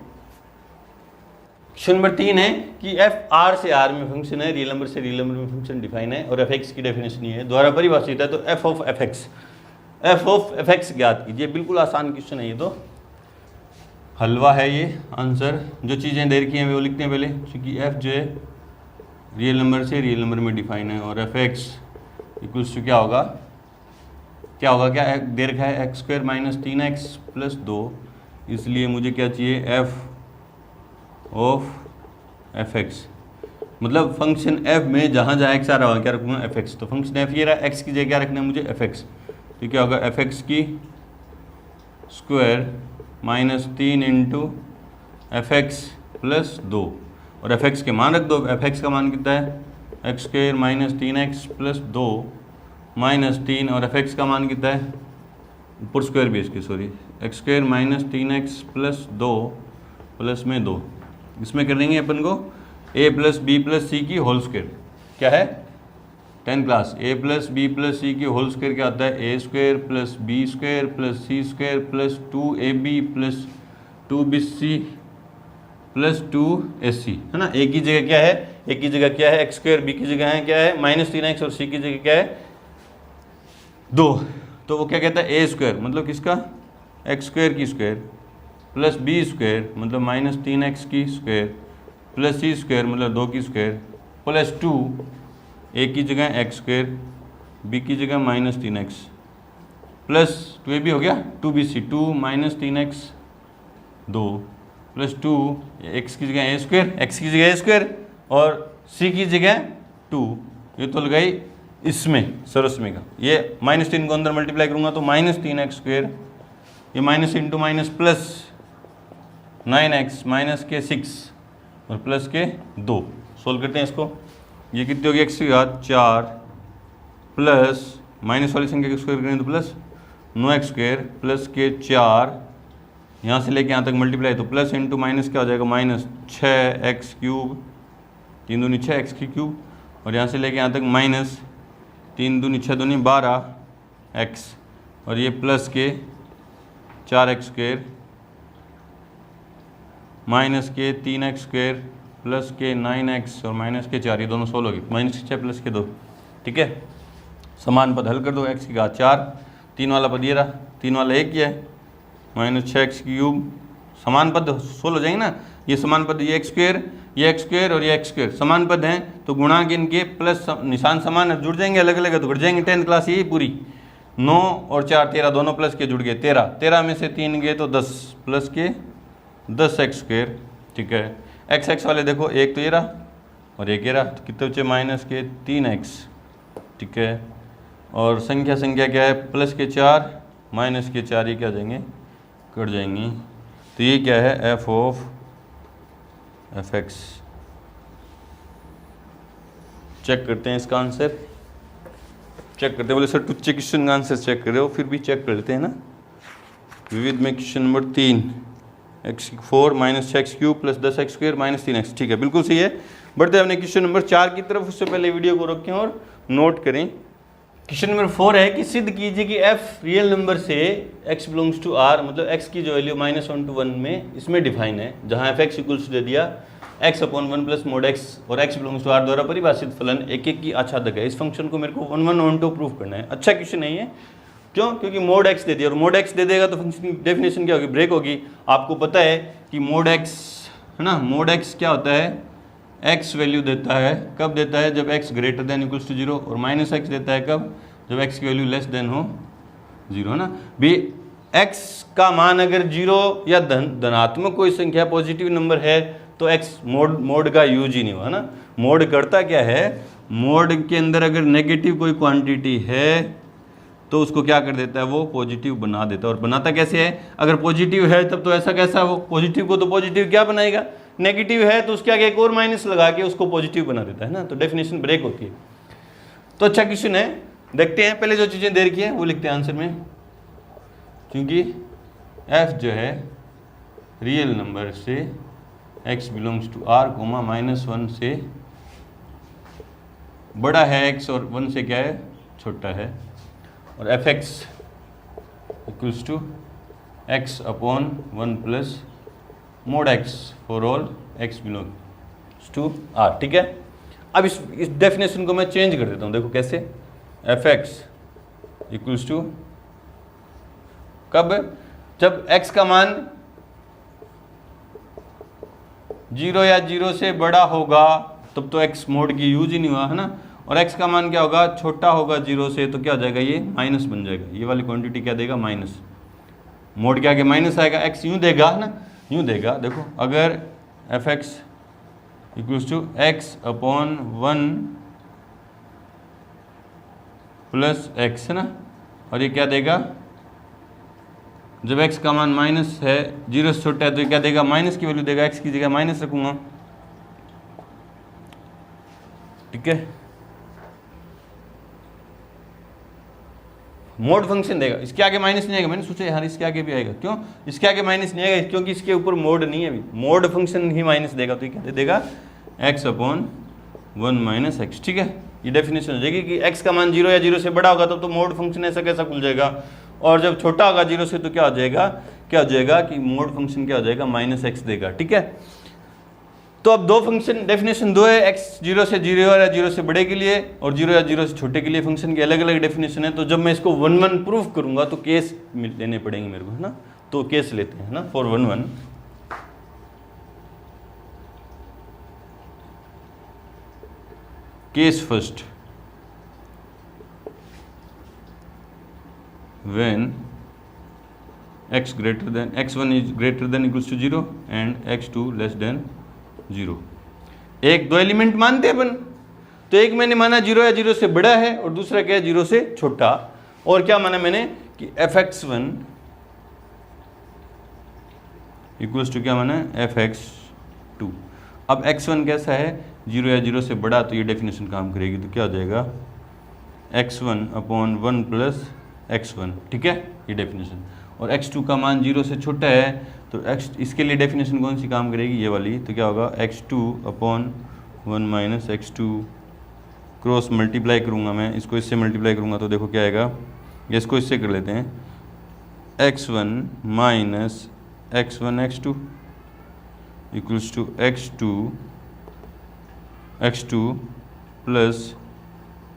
S1: क्वेश्चन नंबर 3 है कि f r से r में फंक्शन है, रियल नंबर से रियल नंबर में फंक्शन डिफाइन है, और f(x) की डेफिनेशन ये है, द्वारा परिभाषित है, तो f ऑफ f(x) ज्ञात कीजिए। बिल्कुल आसान क्वेश्चन है, ये तो हलवा है ये आंसर। जो चीज़ें दे रखी हैं वो लिखते हैं पहले, क्योंकि f जो है रियल नंबर से रियल नंबर में डिफाइन है, और f(x) इक्वल्स टू क्या होगा क्या दे रखा है, x² माइनस 3x प्लस 2, इसलिए मुझे क्या चाहिए, f ऑफ f(x), मतलब फंक्शन f में जहाँ x आ रहा होगा क्या रखूँगा, f(x), तो फंक्शन f ये रहा, x की जगह क्या रखना है मुझे, f(x), तो क्या होगा, f(x) की square minus 3 into f(x) plus 2, और f(x) के मान रख दो, f(x) का मान कितना है, x² minus 3x plus 2 minus 3, और f(x) का मान कितना है, ऊपर स्क्वायर भी इसके, sorry, x² minus 3x plus 2 plus में 2, इसमें कर देंगे अपन को a plus B plus C की होल स्क्वायर, क्या है 10 class, a plus B plus C की होल स्क्वायर क्या होता है, a² plus b² plus c² plus 2ab plus 2bc plus 2ac, है ना। a की जगह क्या है, ए की जगह क्या है एक्स स्क्वायर, बी की जगह है क्या है -3x और सी की जगह क्या है 2। तो वो क्या कहता है ए स्क्वायर मतलब किसका एक्स स्क्वायर की स्क्वायर प्लस बी स्क्वायर मतलब -3x की स्क्वायर प्लस सी स्क्वायर मतलब 2 की स्क्वायर प्लस 2 ए की जगह एक्स स्क्वायर बी की जगह -3x प्लस 2 ए भी हो गया 2bc 2 -3x 2 प्लस 2 एक्स की जगह ए स्क्वायर एक्स की जगह ए स्क्वायर और सी की जगह 2। ये तो लगाई इसमें सरस में का ये -3 को अंदर मल्टीप्लाई करूँगा तो -3x स्क्वायर ये minus into minus plus 9x minus के 6 और प्लस के 2। सोल्व करते हैं इसको। ये कितनी होगी x की घात 4 प्लस माइनस वाली संख्या का स्क्वायर करें तो प्लस 9x स्क्वायर प्लस के 4 यहाँ से लेके यहाँ तक मल्टीप्लाई तो प्लस इंटू माइनस क्या हो जाएगा -6x क्यूब 3 दूनी 6x की क्यूब और यहाँ से लेके यहाँ तक माइनस 3 दूनी 6 दूनी 12x और ये प्लस के 4x स्क्वायर माइनस के 3x स्क्वायर प्लस के 9x और माइनस के 4 ये दोनों सोल्व होगी -6 प्लस के 2। ठीक है, समान पद हल कर दो x की घात 4 3 वाला पद ये रहा 3 वाला एक ही है -6x क्यूब समान पद सोल्व हो जाएंगे ना। ये समान पद ये x स्क्वायर और ये x स्क्वायर समान पद हैं तो गुणा के इनके प्लस निशान समान है जुड़ जाएंगे अलग अलग है तो घट जाएंगे। 10th क्लास यही पूरी 9 और 4 13 दोनों प्लस के जुड़ गए 13 में से 3 गए तो 10 प्लस के 10x स्क्वायर। ठीक है, x वाले देखो एक तो ये रहा और एक ये रहा तो कितने बचे माइनस के 3x। ठीक है, और संख्या क्या है प्लस के 4 माइनस के 4 ये क्या हो जाएंगे कट जाएंगी। तो ये क्या है f ऑफ fx। चेक करते हैं इसका आंसर चेक करते हैं। बोले सर टुच्चे क्वेश्चन का आंसर चेक कर रहे हो फिर भी चेक कर लेते हैं ना। विविध में question number 3 x4 -6x cube plus 10x square -3x। ठीक है, बिल्कुल सही है। बढ़ते हैं अपने क्वेश्चन नंबर 4 की तरफ। उससे पहले वीडियो को रखें और नोट करें। क्वेश्चन नंबर 4 है कि सिद्ध कीजिए कि f रियल नंबर से x बिलोंग्स टू r मतलब x की जो वैल्यू -1 to 1 में इसमें डिफाइन है जहाँ fx इक्वल्स दे दिया x/1 प्लस मोड x और x बिलोंग्स टू r द्वारा परिभाषित फलन एक की आच्छादक है। इस फंक्शन को मेरे को 1 to प्रूफ करना है। अच्छा क्वेश्चन है ये, क्यों? क्योंकि मोड x दे दिया और मोड x दे देगा तो फंक्शन की डेफिनेशन क्या होगी ब्रेक होगी। आपको पता है कि मोड x है ना, मोड x क्या होता है x वैल्यू देता है कब देता है जब x greater than equals to 0 और -x देता है कब जब x की वैल्यू लेस देन हो 0 है ना। भी x का मान अगर 0 या धनात्मक कोई संख्या पॉजिटिव नंबर है तो x मोड का यूज ही नहीं हुआ ना। मोड करता क्या है, मोड के अंदर अगर नेगेटिव कोई क्वांटिटी है तो उसको क्या कर देता है वो पॉजिटिव बना देता है। और बनाता कैसे है, अगर पॉजिटिव है तब तो ऐसा कैसा वो पॉजिटिव को तो पॉजिटिव क्या बनाएगा, नेगेटिव है तो उसके आगे एक और माइनस लगा के उसको पॉजिटिव बना देता है ना। तो डेफिनेशन ब्रेक होती है। तो अच्छा क्वेश्चन है, देखते हैं। पहले जो चीज़ें दे रखी हैं वो लिखते हैं आंसर में। क्योंकि f जो है रियल नंबर से x बिलोंग्स टू r -1 से बड़ा है x और 1 से क्या है छोटा है और fx equals to x/1 plus mod x for all x belongs to r। ठीक है, अब इस डेफिनेशन को मैं चेंज कर देता हूँ। देखो कैसे, fx इक्वल्स टू कब जब x का मान 0 या 0 से बड़ा होगा तब तो x मोड की यूज ही नहीं हुआ है ना। और x का मान क्या होगा छोटा होगा 0 से तो क्या हो जाएगा ये माइनस बन जाएगा। ये वाली क्वांटिटी क्या देगा माइनस, मोड के आगे माइनस आएगा। x यूँ देगा ना, यूँ देगा। देखो अगर fx equals to x/1 plus x है ना, और ये क्या देगा जब x का मान माइनस है 0 से छोटा है तो ये क्या देगा माइनस की वैल्यू देगा। x की जगह माइनस रखूँगा। ठीक है, मोड फंक्शन देगा, इसके आगे माइनस नहीं आएगा। मैंने सोचा यार इसके आगे भी आएगा, क्यों इसके आगे माइनस नहीं आएगा क्योंकि इसके ऊपर मोड नहीं है अभी। मोड फंक्शन ही माइनस देगा तो ये क्या दे देगा x/1 - x। ठीक है, ये डेफिनेशन हो जाएगी कि x का मान 0 या 0 से बड़ा होगा तब तो मोड फंक्शन ऐसा कैसा खुल जाएगा और जब छोटा होगा 0 से तो क्या हो जाएगा कि मोड फंक्शन क्या हो जाएगा -x देगा। ठीक है, तो अब दो फंक्शन डेफिनेशन दो है, x 0 से 0 या 0 से बड़े के लिए और 0 या 0 से छोटे के लिए फंक्शन की अलग अलग डेफिनेशन है। तो जब मैं इसको 1 1 प्रूफ करूंगा तो केस लेने पड़ेंगे मेरे को, है ना। तो केस लेते हैं ना for 1 1। Case first, when x1 is greater than equals to 0 and x2 less than 0। एक दो एलिमेंट मानते हैं अपन, तो एक मैंने माना 0 या 0 से बड़ा है और दूसरा क्या है 0 से छोटा। और क्या माना मैंने कि fx1 इक्वल्स टू क्या माना fx2। अब x1 कैसा है 0 या 0 से बड़ा, तो ये डेफिनेशन काम करेगी। तो क्या हो जाएगा x1 अपॉन 1 प्लस x1, ठीक है, ये डेफिनेशन। और x2 का मान 0 से छोटा है, तो x इसके लिए डेफिनेशन कौन सी काम करेगी, ये वाली। तो क्या होगा x2 upon 1 minus x2, cross multiply करूँगा मैं, इसको इससे मल्टीप्लाई करूँगा तो देखो क्या आएगा, ये इसको इससे कर लेते हैं, x1 minus x1 x2 equals to x2 plus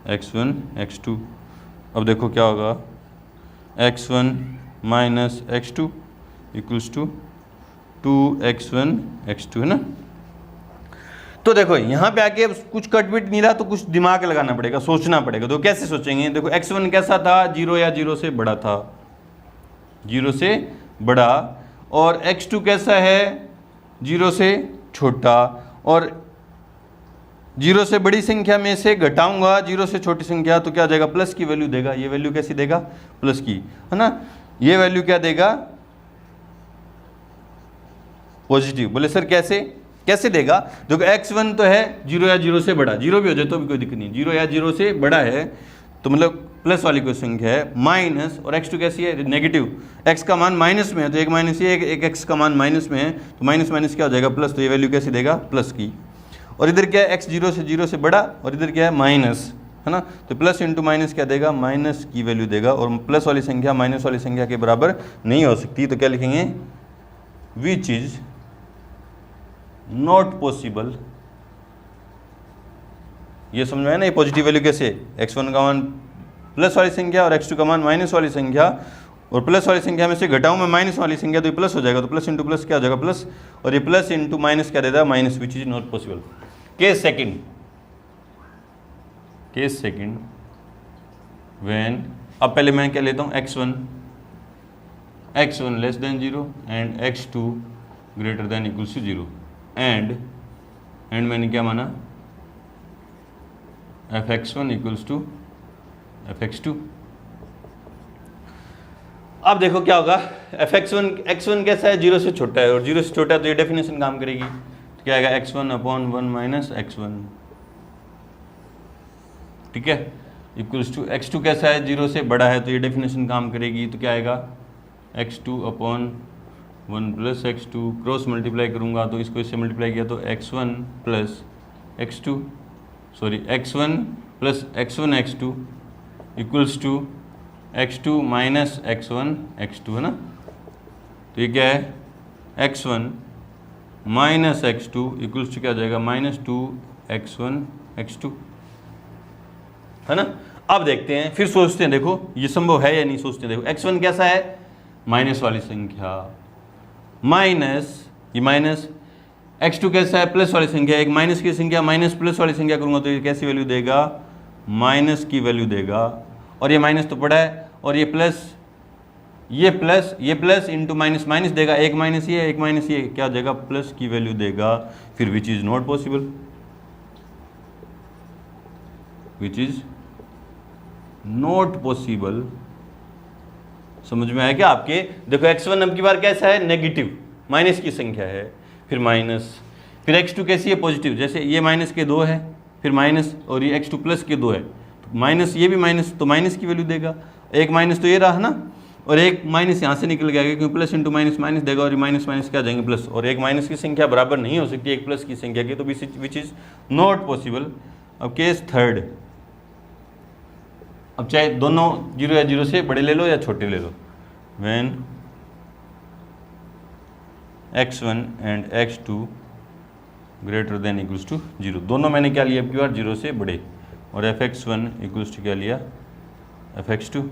S1: x1 x2। अब देखो क्या होगा x1 minus x2 equals to 2x1 x2, है ना। तो देखो यहाँ पे आके कुछ कटपिट नहीं रहा, तो कुछ दिमाग लगाना पड़ेगा, सोचना पड़ेगा। तो कैसे सोचेंगे, देखो x1 कैसा था 0 या 0 से बड़ा था, 0 से बड़ा, और x2 कैसा है 0 से छोटा। और 0 से बड़ी संख्या में से घटाऊंगा 0 से छोटी संख्या, तो क्या आ जाएगा प्लस की वैल्यू देगा। ये वैल्यू कैसी देगा, प्लस की, है ना। ये वैल्यू क्या देगा, पॉजिटिव। बोले सर कैसे कैसे देगा, देखो x1 तो है 0 या 0 से बड़ा, 0 भी हो जाए तो भी कोई दिक्कत नहीं, 0 या 0 से बड़ा है तो मतलब प्लस वाली कोई संख्या है, माइनस, और x2 कैसी है नेगेटिव, x का मान माइनस में है, तो एक माइनस ये एक x का मान माइनस में है, तो माइनस माइनस क्या हो जाएगा प्लस। तो ये वैल्यू कैसी देगा, प्लस की। और इधर क्या है x 0 से बड़ा, और इधर क्या है माइनस, है ना। तो प्लस इंटू माइनस क्या देगा, माइनस की वैल्यू देगा। और प्लस वाली संख्या माइनस वाली संख्या के बराबर नहीं हो सकती, तो क्या लिखेंगे, विच इज नॉट पॉसिबल। ये समझ में है ना, ये पॉजिटिव वैल्यू कैसे, x1 का मान प्लस वाली संख्या और x2 का मान माइनस वाली संख्या, और प्लस वाली संख्या में से घटाऊं मैं माइनस वाली संख्या तो ये प्लस हो जाएगा, तो प्लस इंटू प्लस क्या हो जाएगा प्लस, और ये प्लस इंटू माइनस क्या देता है minus, which is not possible. Case second when, अब पहले मैं क्या लेता हूँ x1 less than 0 and x2 greater than equals to 0 एंड मैंने क्या माना fx1 इक्वल्स टू fx2। अब देखो क्या होगा, x1 कैसा है 0 से छोटा है, और 0 से छोटा है तो ये डेफिनेशन काम करेगी। तो क्या आएगा x1 अपॉन 1 माइनस x1, ठीक है, इक्वल्स टू x2 कैसा है 0 से बड़ा है, तो ये डेफिनेशन काम करेगी। तो क्या आएगा x2 upon 1 plus x2, cross multiply करूंगा तो इसको इससे मल्टीप्लाई किया तो x1 plus x1 plus x1 x2 equals to x2 minus x1 है ना। तो ये क्या है x1 minus x2 equals to क्या हो जाएगा माइनस 2x1 x2, है ना। अब देखते हैं, फिर सोचते हैं, देखो ये संभव है या नहीं, सोचते हैं। देखो x1 कैसा है माइनस वाली संख्या, माइनस ये माइनस, x2 कैसा है प्लस वाली संख्या, एक माइनस की संख्या माइनस प्लस वाली संख्या करूंगा तो ये कैसी वैल्यू देगा, माइनस की वैल्यू देगा। और ये माइनस तो पड़ा है, और ये प्लस इंटू माइनस माइनस देगा, एक माइनस ये क्या हो जाएगा प्लस की वैल्यू देगा। फिर विच is not possible, which is not possible. समझ में आया क्या आपके, देखो x1 अब की बार कैसा है नेगेटिव, माइनस की संख्या है, फिर माइनस, फिर x2 कैसी है पॉजिटिव, जैसे ये माइनस के 2 है, फिर माइनस, और ये x2 प्लस के 2 है, तो माइनस ये भी माइनस, तो माइनस की वैल्यू देगा। एक माइनस तो ये रहा ना, और एक माइनस यहाँ से निकल गया क्योंकि प्लस इंटू माइनस माइनस देगा, और माइनस माइनस क्या जाएंगे प्लस, और एक माइनस की संख्या बराबर नहीं हो सकती एक प्लस की संख्या की, तो विच इज नॉट पॉसिबल। अब केस थर्ड, अब चाहे दोनों 0 या 0 से बड़े ले लो या छोटे ले लो, when x1 and x2 greater than equals to 0। दोनों मैंने क्या लिया अब की बार 0 से बड़े, और fx1 इक्वल्स टू क्या लिया fx2।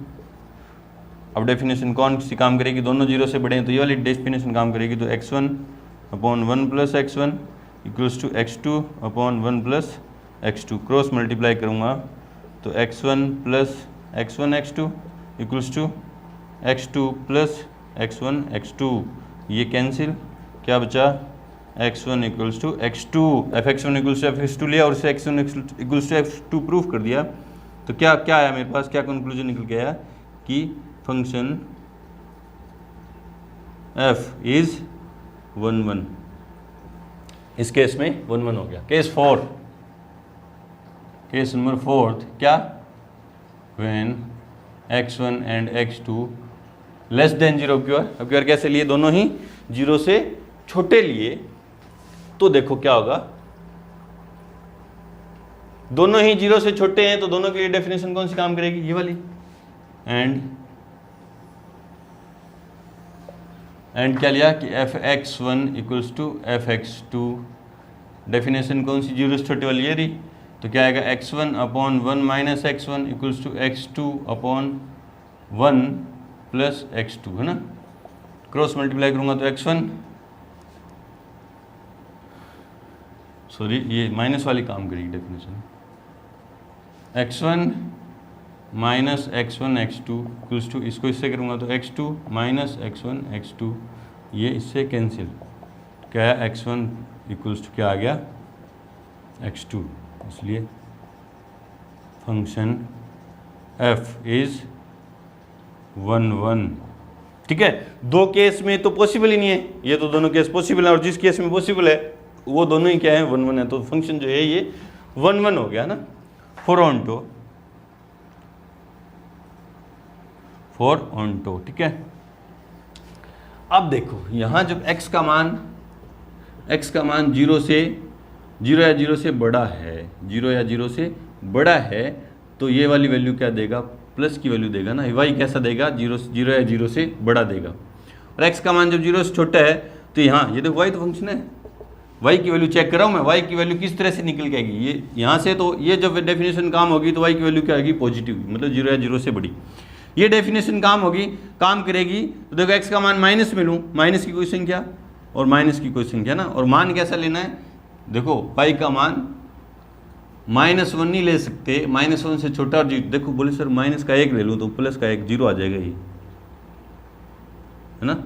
S1: अब डेफिनेशन कौन सी काम करेगी, दोनों 0 से बड़े हैं तो ये वाली डेफिनेशन काम करेगी। तो x1 upon 1 plus x1 equals to x2 upon 1 plus x2। Cross multiply करूँगा तो x1 plus x1 x2 equals to x2 plus x1 x2, ये कैंसिल, क्या बचा x1 equals to x2, fx1 equals to fx2 लिया और इसे x1 equals to f2 proof कर दिया। तो क्या क्या आया मेरे पास, क्या कंक्लूजन निकल के आया कि फंक्शन f इज 1 1। इस केस में 1 1 हो गया। केस 4, केस नंबर 4 क्या, when x1 and x2 less than 0 अब क्योर कैसे लिए, दोनों ही 0 से छोटे लिए। तो देखो क्या होगा, दोनों ही 0 से छोटे हैं तो दोनों के लिए डेफिनेशन कौन सी काम करेगी, ये वाली। एंड क्या लिया कि fx1 equals to fx2, definition कौन सी 0 से छोटे वाली ये रही। तो क्या आएगा x1 upon 1 minus x1 equals to x2 upon 1 plus x2, है ना। क्रॉस मल्टीप्लाई करूंगा तो x1, सॉरी ये माइनस वाली काम करेगी definition, x1 minus x1 x2 equals to, इसको इससे करूँगा तो x2 माइनस x1 x2, ये इससे कैंसिल, क्या है x1 इक्वल्स टू क्या आ गया x2। इसलिए फंक्शन f इज 1 1। ठीक है, दो केस में तो पॉसिबल ही नहीं है, ये तो दोनों केस पॉसिबल है, और जिस केस में पॉसिबल है वो दोनों ही क्या है 1 1 है। तो फंक्शन जो है ये 1 1 हो गया ना, फोर ऑन टो। ठीक है, अब देखो यहाँ जब x का मान 0 या 0 से बड़ा है, 0 या 0 से बड़ा है, तो ये वाली वैल्यू क्या देगा, प्लस की वैल्यू देगा ना। y कैसा देगा, 0 या 0 से बड़ा देगा। और x का मान जब 0 से छोटा है तो यहाँ ये देखो y तो फंक्शन है, y की वैल्यू चेक कर रहा हूँ मैं, y की वैल्यू किस तरह से निकल के आएगी, ये यहाँ से, तो ये जब डेफिनेशन काम होगी तो y की वैल्यू क्या आएगी, पॉजिटिव, मतलब 0 या 0 से बड़ी। ये डेफिनेशन काम करेगी तो देखो x का मान माइनस में लूँ, माइनस की कोई संख्या और माइनस की कोई संख्या ना, और मान कैसा लेना है, देखो y का मान -1 नहीं ले सकते, -1 से छोटा, और देखो बोले सर माइनस का 1 ले लूँ तो प्लस का 1 0 आ जाएगा, ये है ना।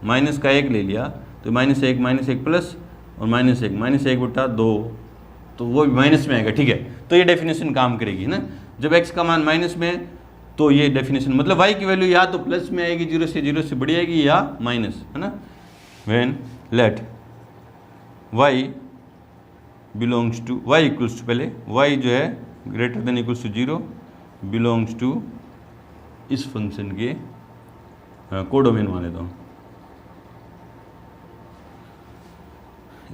S1: माइनस का 1 ले लिया तो -1 प्लस और -1 बटा 2, तो वो भी माइनस में आएगा। ठीक है, तो ये डेफिनेशन काम करेगी ना, जब x का मान माइनस में है तो ये डेफिनेशन, मतलब y की वैल्यू या तो प्लस में आएगी, 0 से बड़ी आएगी, या माइनस, है ना। When let y belongs to, y equals to, पहले y जो है greater than equals to 0 belongs to इस फंक्शन के कोडोमेन मान लेता हूँ।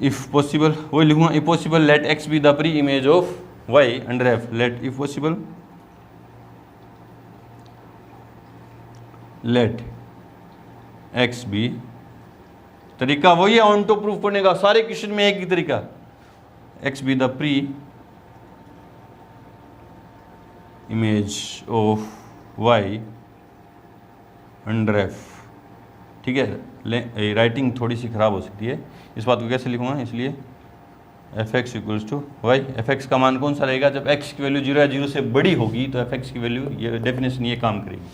S1: इफ पॉसिबल वही लिखूंगा, if possible let x be the pre image of y under f, let if possible let x be, तरीका वही है ऑन टू प्रूफ करने का, सारे क्वेश्चन में एक ही तरीका, x be the pre image of y under f। ठीक है, राइटिंग थोड़ी सी खराब हो सकती है, इस बात को कैसे लिखूंगा, इसलिए fx equals to y, fx का मान कौन सा रहेगा, जब x की वैल्यू 0 या 0 से बड़ी होगी तो fx की वैल्यू, ये डेफिनेशन ये काम करेगी।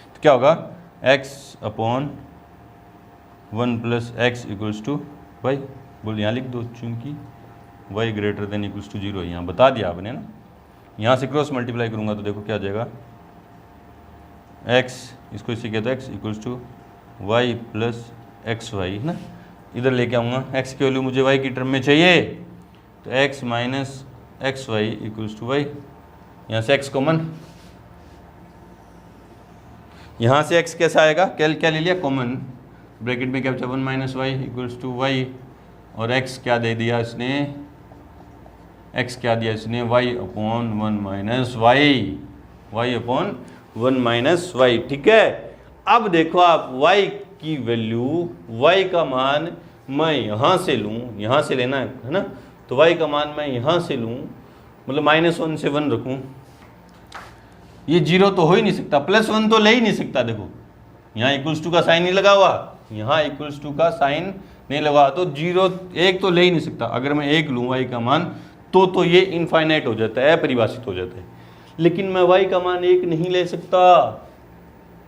S1: तो क्या होगा, x upon 1 plus x equals to y, बोल यहाँ लिख दो, चूंकि y greater than equals to 0 यहाँ बता दिया आपने ना। यहाँ से क्रॉस मल्टीप्लाई करूँगा तो देखो क्या आ जाएगा, x इसको इससे कहते हैं x equals to y plus x y, है ना। इधर लेके आऊँगा, x की वैल्यू मुझे y की टर्म में चाहिए, तो x minus x y equals to y, यहाँ से x कॉमन, यहाँ से x कैसा आएगा, क्या ले लिया कॉमन, ब्रैकेट में क्या बचा 1 minus y equals to y, और x क्या दे दिया इसने, y upon 1 minus y, y upon 1 minus y. ठीक है, अब देखो आप y की वैल्यू, y का मान मैं यहाँ से लूँ, यहाँ से लेना है ना, तो y का मान मैं यहाँ से लूँ, मतलब -1 से 1 रखूँ, ये 0 तो हो ही नहीं सकता, +1 तो ले ही नहीं सकता। देखो यहाँ =2 का साइन नहीं लगा हुआ, यहाँ =2 का साइन नहीं लगा, तो 0 1 तो ले ही नहीं सकता। अगर मैं 1 लूँ y का मान तो ये इनफाइनाइट हो जाता है, अपरिभाषित हो जाता है। लेकिन मैं y का मान 1 नहीं ले सकता,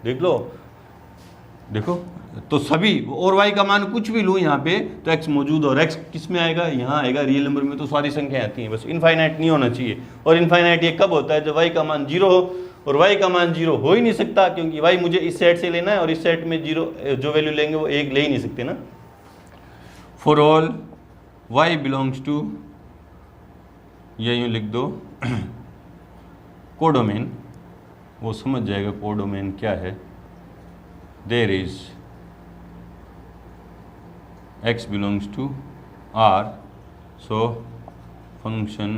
S1: देख लो, देखो तो सभी, और y का मान कुछ भी लूँ यहाँ पे तो x मौजूद, और x किस में आएगा, यहाँ आएगा। रियल नंबर में तो सारी संख्याएं आती हैं, बस इनफाइनाइट नहीं होना चाहिए। और इनफाइनाइट ये कब होता है, जब y का मान 0 हो, और y का मान 0 हो ही नहीं सकता, क्योंकि y मुझे इस सेट से लेना है, और इस सेट में 0 जो वैल्यू लेंगे वो 1 ले ही नहीं सकते ना। For all y belongs to, या यूँ लिख दो कोडोमेन, वो समझ जाएगा कोडोमेन क्या है। There is x belongs to R, so function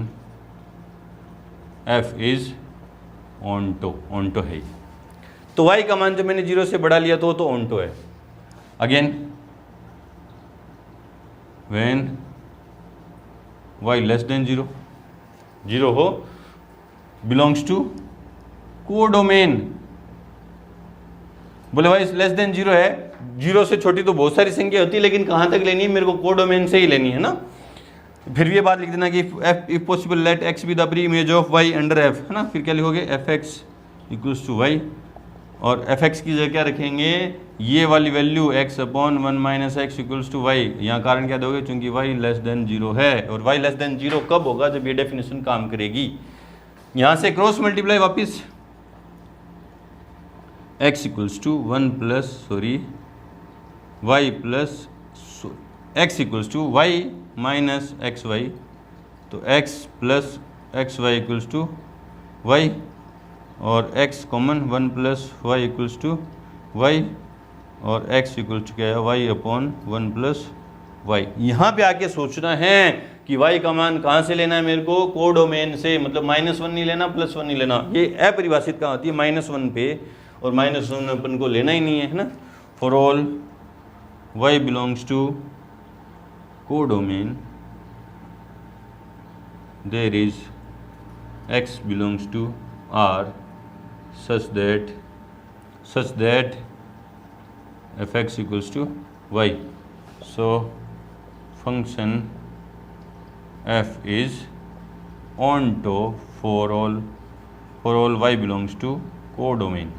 S1: f is onto, onto है। तो y का मान जब मैंने 0 से बढ़ा लिया तो onto है। Again when y less than 0, 0 हो, belongs to कोडोमेन। बोले भाई लेस देन 0 है, 0 से छोटी तो बहुत सारी संख्या होती है, लेकिन कहाँ तक लेनी है, मेरे को कोडोमेन से ही लेनी है ना। फिर भी ये बात लिख देना कि if possible let x be the pre image of y under f, है ना। फिर क्या लिखोगे, fx इक्वल्स टू y, और fx की जगह क्या रखेंगे, ये वाली value x upon 1 - x equals to y। यहाँ कारण क्या दोगे, चूंकि y लेस देन 0 है, और y लेस देन 0 कब होगा, जब ये डेफिनेशन काम करेगी। यहाँ से क्रॉस मल्टीप्लाई वापिस, x equals to 1 plus y plus x equals to y minus xy, तो x plus xy equals to y, और x common 1 plus y equals to y, और x इक्वल्स टू क्या है, y अपॉन 1 प्लस y। यहाँ पे आके सोचना है कि y का मान कहाँ से लेना है मेरे को, कोडोमेन से, मतलब -1 नहीं लेना, +1 नहीं लेना। ये अपरिभाषित कहाँ होती है, -1 पे, और -1 अपन को लेना ही नहीं है ना। For all y belongs to codomain, there is x belongs to R such that fx equals to y, so function f is onto for all y belongs to codomain.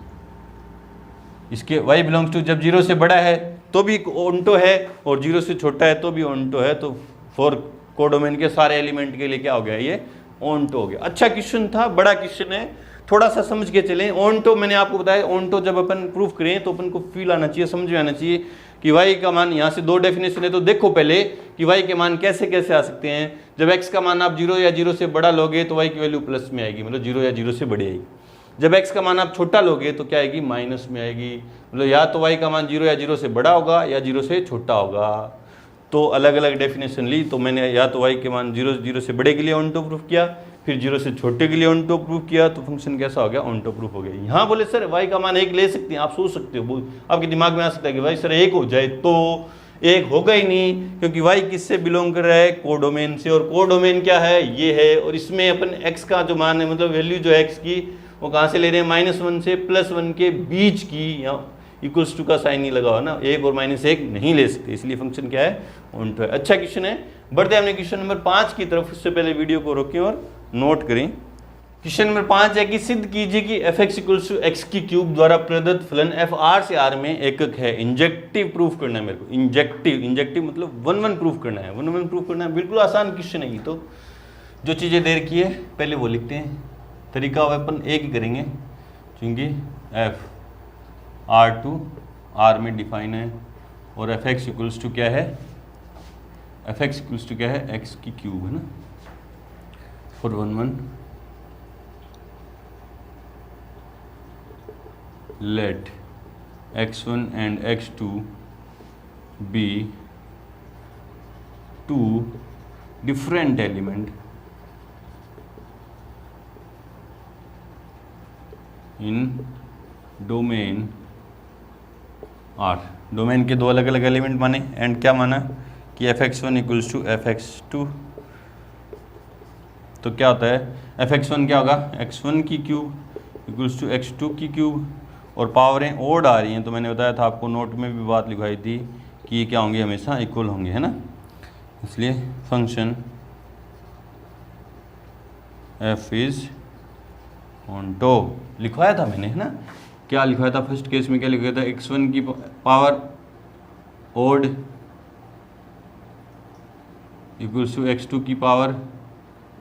S1: इसके y बिलोंग्स टू जब 0 से बड़ा है तो भी onto है, और 0 से छोटा है तो भी onto है, तो फॉर कोडोमेन के सारे एलिमेंट के लिए क्या हो गया, ये onto हो गया। अच्छा क्वेश्चन था, बड़ा क्वेश्चन है, थोड़ा सा समझ के चलें। onto मैंने आपको बताया, onto जब अपन प्रूफ करें तो अपन को फील आना चाहिए, समझ में आना चाहिए कि y का मान, यहाँ से 2 डेफिनेशन है, तो देखो पहले कि y के मान कैसे कैसे आ सकते हैं। जब x का मान आप 0 या 0 से बड़ा लोगे तो y की वैल्यू प्लस में आएगी, मतलब 0 या 0 से बड़ी आएगी। जब x का मान आप छोटा लोगे तो क्या आएगी, माइनस में आएगी, मतलब या तो y का मान 0 या 0 से बड़ा होगा या 0 से छोटा होगा। तो अलग अलग डेफिनेशन ली, तो मैंने या तो y के मान 0 से बड़े के लिए onto प्रूफ किया, फिर 0 से छोटे के लिए onto प्रूफ किया, तो फंक्शन कैसा हो गया, onto प्रूफ हो गया। यहाँ बोले सर y का मान 1 ले सकते हैं, आप सोच सकते हो, आपके दिमाग में आ सकता है कि भाई सर 1 हो जाए, तो 1 होगा ही नहीं, क्योंकि y किससे बिलोंग कर रहा है, कोडोमेन से, और कोडोमेन क्या है, ये है। और इसमें अपन x का जो मान है, मतलब वैल्यू जो है x की, वो कहाँ से ले रहे हैं, -1 से +1 के बीच की, यहाँ इक्वल्स टू का साइन नहीं लगा हुआ ना, 1 और -1 नहीं ले सकते, इसलिए फंक्शन क्या है, onto है। अच्छा क्वेश्चन है, बढ़ते हैं हमने क्वेश्चन नंबर 5 की तरफ। उससे पहले वीडियो को रोकें और नोट करें। क्वेश्चन नंबर 5 है कि सिद्ध कीजिए कि fx इक्वल्स टू x की क्यूब द्वारा प्रदत्त फलन f r से r में एकक है। इंजेक्टिव प्रूफ करना है मेरे को, इंजेक्टिव मतलब 1-1 प्रूफ करना है, 1-1 प्रूफ करना है। बिल्कुल आसान क्वेश्चन है ये, तो जो चीज़ें दे रखी है पहले वो लिखते हैं, तरीका अपन एक ही करेंगे, क्योंकि f r2 r में डिफाइन है, और fx इक्वल्स टू क्या है, fx इक्वल्स टू क्या है, x की क्यूब है ना। For 1-1 let x1 and x2 be two different element in domain R। Domain के 2 अलग अलग एलिमेंट माने, एंड क्या माना, कि fx1 इक्वल्स टू fx2, तो क्या होता है fx1 क्या होगा x1 की क्यूब इक्वल्स टू x2 की क्यूब, और पावरें ओड आ रही हैं, तो मैंने बताया था आपको, नोट में भी बात लिखवाई थी कि ये क्या होंगे, हमेशा इक्वल होंगे, है ना। इसलिए फंक्शन f इज ऑनटो लिखवाया था मैंने, है ना। क्या लिखवाया था फर्स्ट केस में, क्या लिखवाया था, x1 की power odd equals to x2 की पावर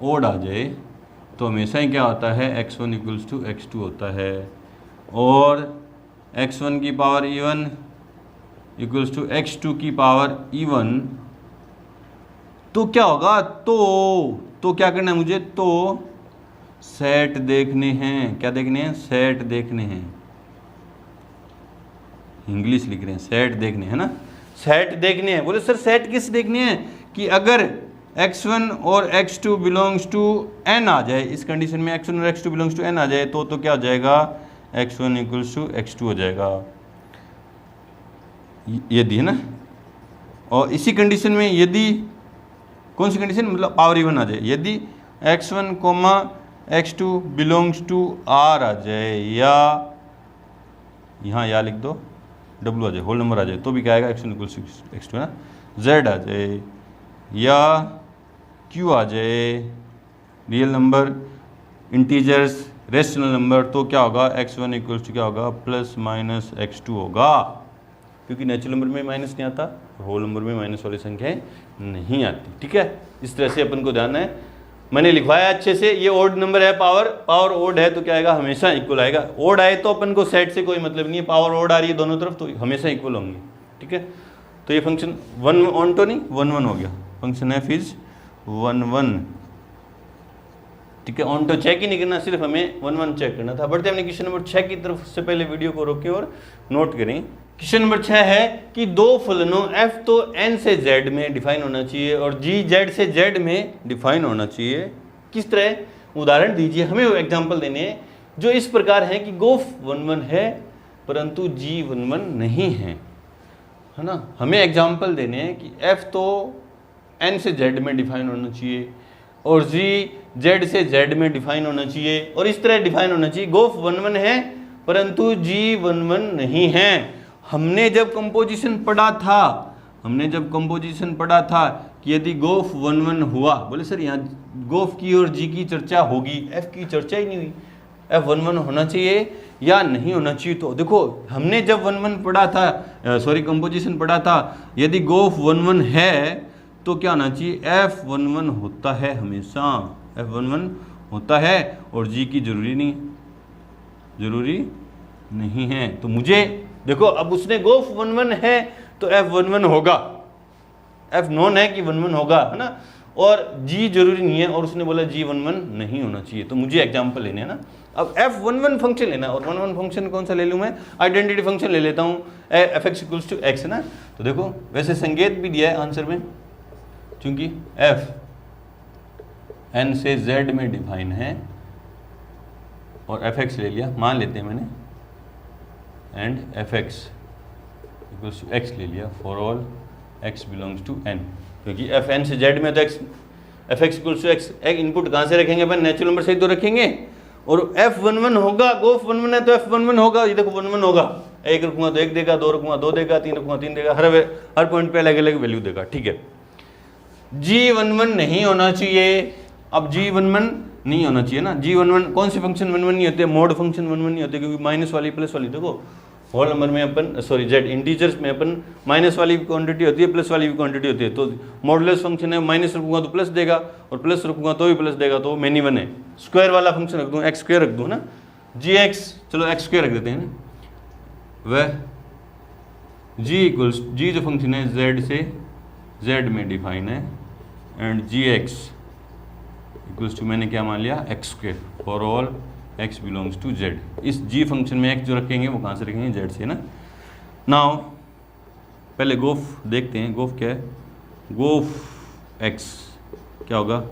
S1: ओड आ जाए तो हमेशा ही क्या होता है, x1 इक्वल्स टू x2 होता है, और x1 की power e1 equals to x2 की पावर e1, तो क्या होगा, तो क्या करना है मुझे, तो सेट देखने हैं। क्या देखने हैं, सेट देखने हैं, इंग्लिश लिख रहे हैं, सेट देखने हैं ना, सेट देखने हैं। बोले सर सेट किस देखने हैं, कि अगर x1 और x2 बिलोंग्स टू n आ जाए, इस कंडीशन में x1 और x2 बिलोंग्स टू n आ जाए तो क्या हो जाएगा, x1 इक्वल्स टू x2 हो जाएगा, यदि, है ना। और इसी कंडीशन में यदि, कौन सी कंडीशन, मतलब पावर इवन आ जाए, यदि x1 comma x2 belongs to r आ जाए, या यहाँ या लिख दो w आ जाए, होल नंबर आ जाए, तो भी क्या आएगा, x1 इक्वल्स टू x2, है ना। z आ जाए या q आ जाए, real number, integers, rational number, तो क्या होगा, x1 इक्वल्स टू क्या होगा, प्लस माइनस x2 होगा, क्योंकि नेचुरल नंबर में माइनस नहीं आता, होल नंबर में माइनस वाली संख्याएं नहीं आती। ठीक है, इस तरह से अपन को ध्यान है, मैंने लिखवाया अच्छे से। ये ओड नंबर है, पावर ओड है तो क्या आएगा, हमेशा इक्वल आएगा। ओड आए तो अपन को सेट से कोई मतलब नहीं है, पावर ओड आ रही है दोनों तरफ तो हमेशा इक्वल होंगे। ठीक है, तो ये फंक्शन 1 ऑन तो नहीं 1 हो गया, फंक्शन एफ इज 1 ठीक है। ऑन तो चेक ही नहीं करना, सिर्फ हमें 1 चेक करना था। बढ़ते हमने क्वेश्चन नंबर 6 की तरफ, से पहले वीडियो को रोकें और नोट करें। क्वेश्चन नंबर 6 है कि दो फलनों f तो n से z में डिफाइन होना चाहिए और g z से z में डिफाइन होना चाहिए। किस तरह, उदाहरण दीजिए, हमें एग्जांपल देने हैं जो इस प्रकार है कि गोफ 1 है परंतु g 1 नहीं है ना। हमें एग्जांपल देने हैं कि f तो n से z में डिफाइन होना चाहिए और g z से z में डिफाइन होना चाहिए, और इस तरह डिफाइन होना चाहिए, गोफ 1 है परंतु g 1 नहीं है। हमने जब कंपोजिशन पढ़ा था कि यदि गोफ 1 हुआ, बोले सर यहाँ गोफ की और जी की चर्चा होगी, एफ की चर्चा ही नहीं हुई, एफ 1 होना चाहिए या नहीं होना चाहिए। तो देखो हमने जब 1 पढ़ा था, कंपोजिशन पढ़ा था, यदि गोफ 1 है तो क्या होना चाहिए, एफ 1 होता है, हमेशा एफ 1 होता है, और जी की जरूरी नहीं है। तो मुझे देखो, अब उसने गोफ 1 है तो एफ 1 होगा, एफ नॉन है कि 1 होगा, है ना, और जी जरूरी नहीं है, और उसने बोला जी 1 नहीं होना चाहिए। तो मुझे एग्जांपल लेने हैं ना, अब एफ 1 फंक्शन लेना, और 1 फंक्शन कौन सा ले लूँ मैं, आइडेंटिटी फंक्शन ले लेता हूँ, f x equals to x, है ना। तो देखो वैसे संकेत भी दिया है आंसर में, क्योंकि एफ एन से जेड में डिफाइन है और एफ एक्स ले लिया, मान लेते हैं मैंने, and F x equals to X ले लिया for all x belongs to N, क्योंकि एफ एन से जेड में तो X, F x equals to X, एक इनपुट कहाँ से रखेंगे अपन, नेचुरल नंबर से ही तो रखेंगे, और एफ 1 होगा, गोफ 1 है तो एफ 1 होगा। ये देखो 1 होगा, 1 रखूंगा तो 1 देगा, 2 रखूंगा 2 देगा, 3 रखूंगा 3 देगा, हर पॉइंट पे अलग अलग वैल्यू देगा। ठीक है, जी 1 नहीं होना चाहिए। अब जी 1 नहीं होना चाहिए ना, जी 1 कौन से फंक्शन 1 नहीं होते, मोड फंक्शन 1 नहीं होते, क्योंकि माइनस वाली प्लस वाली, देखो होल नंबर में अपन जेड इंटीजर्स में अपन माइनस वाली भी क्वांटिटी होती है, प्लस वाली भी क्वांटिटी होती है। तो मॉडुलस फंक्शन है, माइनस रखूंगा तो प्लस देगा, और प्लस रखूंगा तो भी प्लस देगा, तो मेनी वन है। स्क्वायर वाला फंक्शन रख दूँ, एक्स स्क्वायर रख दूँ ना, जी एक्स, चलो एक्स स्क्वायर रख देते हैं ना, वह जी इक्वल्स, जी जो फंक्शन है जेड से जेड में डिफाइन है, and g x equals to, मैंने क्या मान लिया, x square for all x belongs to z। इस g फंक्शन में x जो रखेंगे वो कहाँ से रखेंगे, z से ना। नाउ पहले गोफ देखते हैं, गोफ क्या है, गोफ x क्या होगा,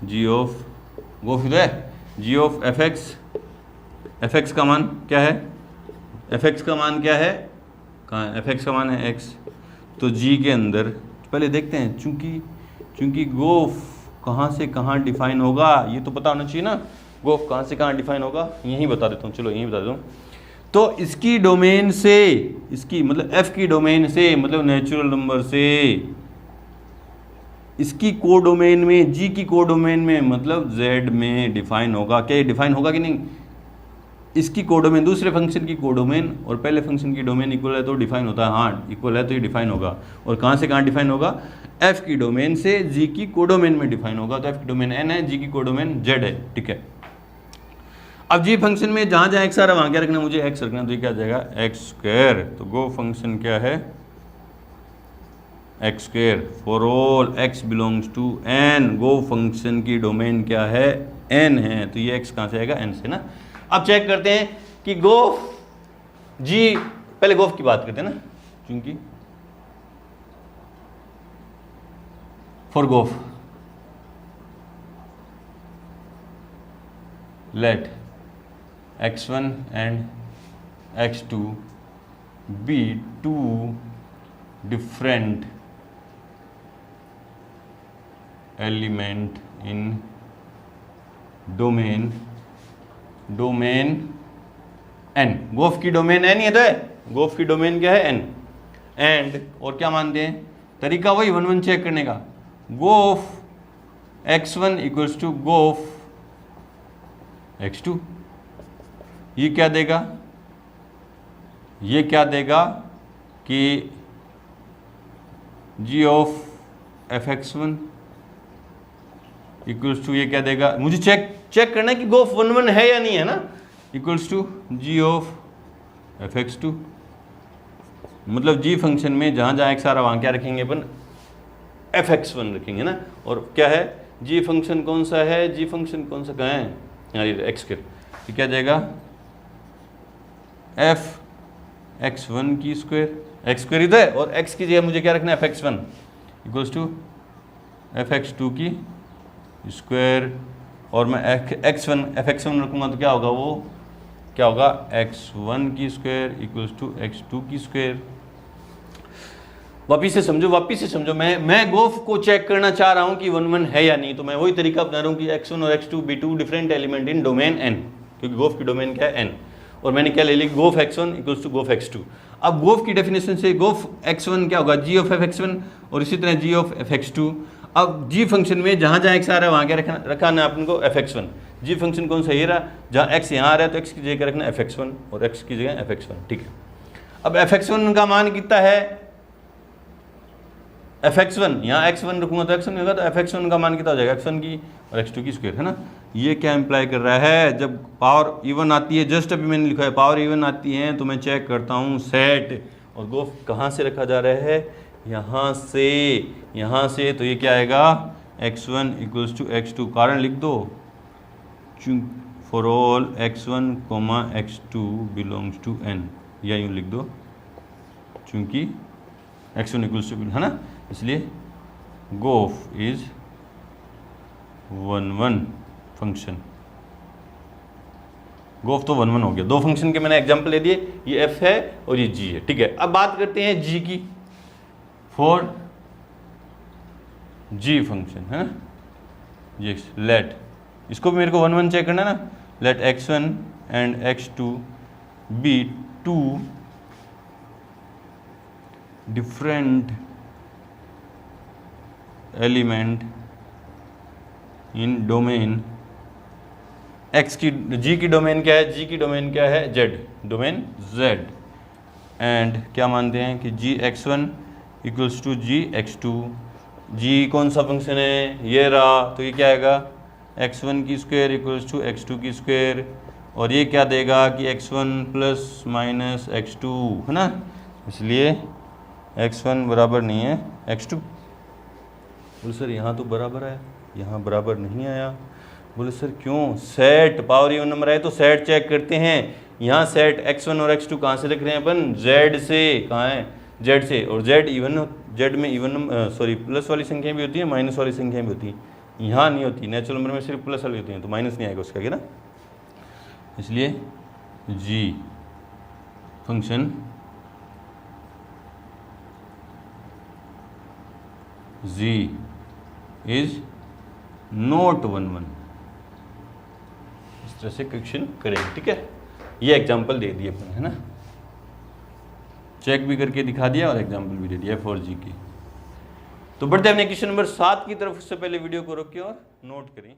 S1: g ऑफ, गोफ इधर है, g ऑफ एफ एक्स का मान क्या है, एफ एक्स का मान क्या है, कहाँ है, एफ एक्स का मान है x, तो g के अंदर पहले देखते हैं, चूंकि गोफ कहाँ से कहाँ डिफाइन होगा ये तो पता होना चाहिए ना। गोफ कहाँ से कहाँ डिफाइन होगा यहीं बता देता हूँ, चलो यहीं बता देता हूँ। तो इसकी डोमेन से, इसकी मतलब एफ की डोमेन से, मतलब नेचुरल नंबर से, इसकी कोडोमेन में, जी की कोडोमेन में मतलब जेड में डिफाइन होगा। क्या ये डिफाइन होगा कि नहीं? इसकी कोडोमेन दूसरे फंक्शन की कोडोमेन और पहले फंक्शन की डोमेन इक्वल है तो डिफाइन होता है। हाँ इक्वल है तो ये डिफाइन होगा। और कहाँ से कहाँ डिफाइन होगा? एफ की डोमेन से जी की कोडोमेन में डिफाइन होगा। तो एफ की डोमेन एन है, जी की कोडोमेन जेड है, ठीक है। अब जी फंक्शन में जहाँ जहाँ एक्स आ रहा है वहाँ क्या रखना, मुझे एक्स रखना, तो ये क्या आ जाएगा एक्स स्क्वायर। तो गो फंक्शन क्या है? X square for all x belongs to n. गो फंक्शन की डोमेन क्या है? एन है। तो ये एक्स कहाँ से आएगा? एन से ना। अब चेक करते हैं कि गोफ जी, पहले गोफ की बात करते हैं ना, क्योंकि फॉर गोफ late x1 and x2 be two different element in domain n। गोफ की डोमेन n ही है, तो है गोफ की डोमेन क्या है? n। एंड और क्या मानते हैं? तरीका वही 1 1 चेक करने का। गोफ x1 इक्वल्स टू गोफ x2। ये क्या देगा? ये क्या देगा कि g of fx1 equals to, ये क्या देगा? मुझे चेक करना है कि गोफ 1 1 है या नहीं है ना। Equals to g of fx2। मतलब g फंक्शन में जहाँ जहाँ x आ रहा वहाँ क्या रखेंगे अपन? fx1 रखेंगे ना। और क्या है g फंक्शन कौन सा है? g फंक्शन कौन सा कहाँ है? यहाँ ये एक्स स्क्वायर। तो क्या जाएगा? एफ x1 की स्क्वायर, एक्स स्क्वायर इधर है और x की जगह मुझे क्या रखना है? fx1 इक्वल्स टू fx2 की स्क्वायर। और मैं fx1 रखूँगा तो क्या होगा? वो क्या होगा? x1 की स्क्वायर इक्वल्स टू x2 की स्क्वायर। वापिस से समझो, मैं गोफ को चेक करना चाह रहा हूँ कि 1 1 है या नहीं। तो मैं वही तरीका अपना रहा हूँ कि x1 और x2 be two different element in domain n, क्योंकि गोफ की डोमेन क्या है? n। और मैंने क्या ले ली? गोफ x1 इक्वल्स टू गोफ x2। अब गोफ की डेफिनेशन से गोफ x1 क्या होगा? g ऑफ fx1 और इसी तरह g ऑफ fx2। अब g फंक्शन में जहाँ जहाँ x आ रहा है वहाँ क्या रखना है अपन को? fx1। g फंक्शन कौन सा? ये रहा। जहाँ x यहाँ आ रहा है तो x की जगह रखना fx1 और x की जगह fx1, ठीक है। अब fx1 का मान कितना है? fx1 यहाँ x1 रखूँगा तो x1 होगा, तो fx1 का मान कितना हो जाएगा? x1 की और x2 की स्क्वायर, है ना। ये क्या इम्प्लाई कर रहा है? जब पावर इवन आती है, जस्ट अभी मैंने लिखा है पावर इवन आती है तो मैं चेक करता हूँ सेट। और गोफ कहाँ से रखा जा रहा है? यहाँ से। तो ये क्या आएगा? x1 equals to x2। कारण लिख दो, for all x1 x2 belongs to n, या यूँ लिख दो चूँकि x1 इक्वल्स टू, है ना। इसलिए गोफ इज 1 1 फंक्शन। गोफ तो 1 1 हो गया। दो फंक्शन के मैंने एग्जांपल ले दिए, ये f है और ये g है, ठीक है। अब बात करते हैं g की। फॉर g फंक्शन, है ना, ये लेट, इसको भी मेरे को 1 1 चेक करना है ना। Let x1 and x2 be two different element in domain x की, g की डोमेन क्या है? g की डोमेन क्या है? z, domain z। एंड क्या मानते हैं कि g x1 equals to g x2। g कौन सा फंक्शन है? ये रहा। तो ये क्या आएगा? x1 की स्क्वायर इक्वल्स टू x2 की स्क्वायर। और ये क्या देगा कि x1 प्लस माइनस x2, है ना। इसलिए x1 बराबर नहीं है x2। बोले सर यहाँ तो बराबर आया, यहाँ बराबर नहीं आया। बोले सर क्यों? सेट पावर इवन नंबर आए तो सेट चेक करते हैं। यहाँ सेट x1 और x2 कहाँ से रख रहे हैं अपन? z से। कहाँ है? z से। और z इवन, z में इवन सॉरी प्लस वाली संख्या भी होती है, माइनस वाली संख्या भी होती है। यहाँ नहीं होती, नेचुरल नंबर में सिर्फ प्लस वाली होती हैं, तो माइनस नहीं आएगा उसका, क्या ना। इसलिए g function g is not 1 1। इस तरह से क्वेश्चन करें, ठीक है। ये एग्जाम्पल दे दिए अपन, है ना, चेक भी करके दिखा दिया और एग्जाम्पल भी दे दिया 4G की। तो बढ़ते हैं अपने क्वेश्चन नंबर 7 की तरफ। उससे पहले वीडियो को रोकिए और नोट करें।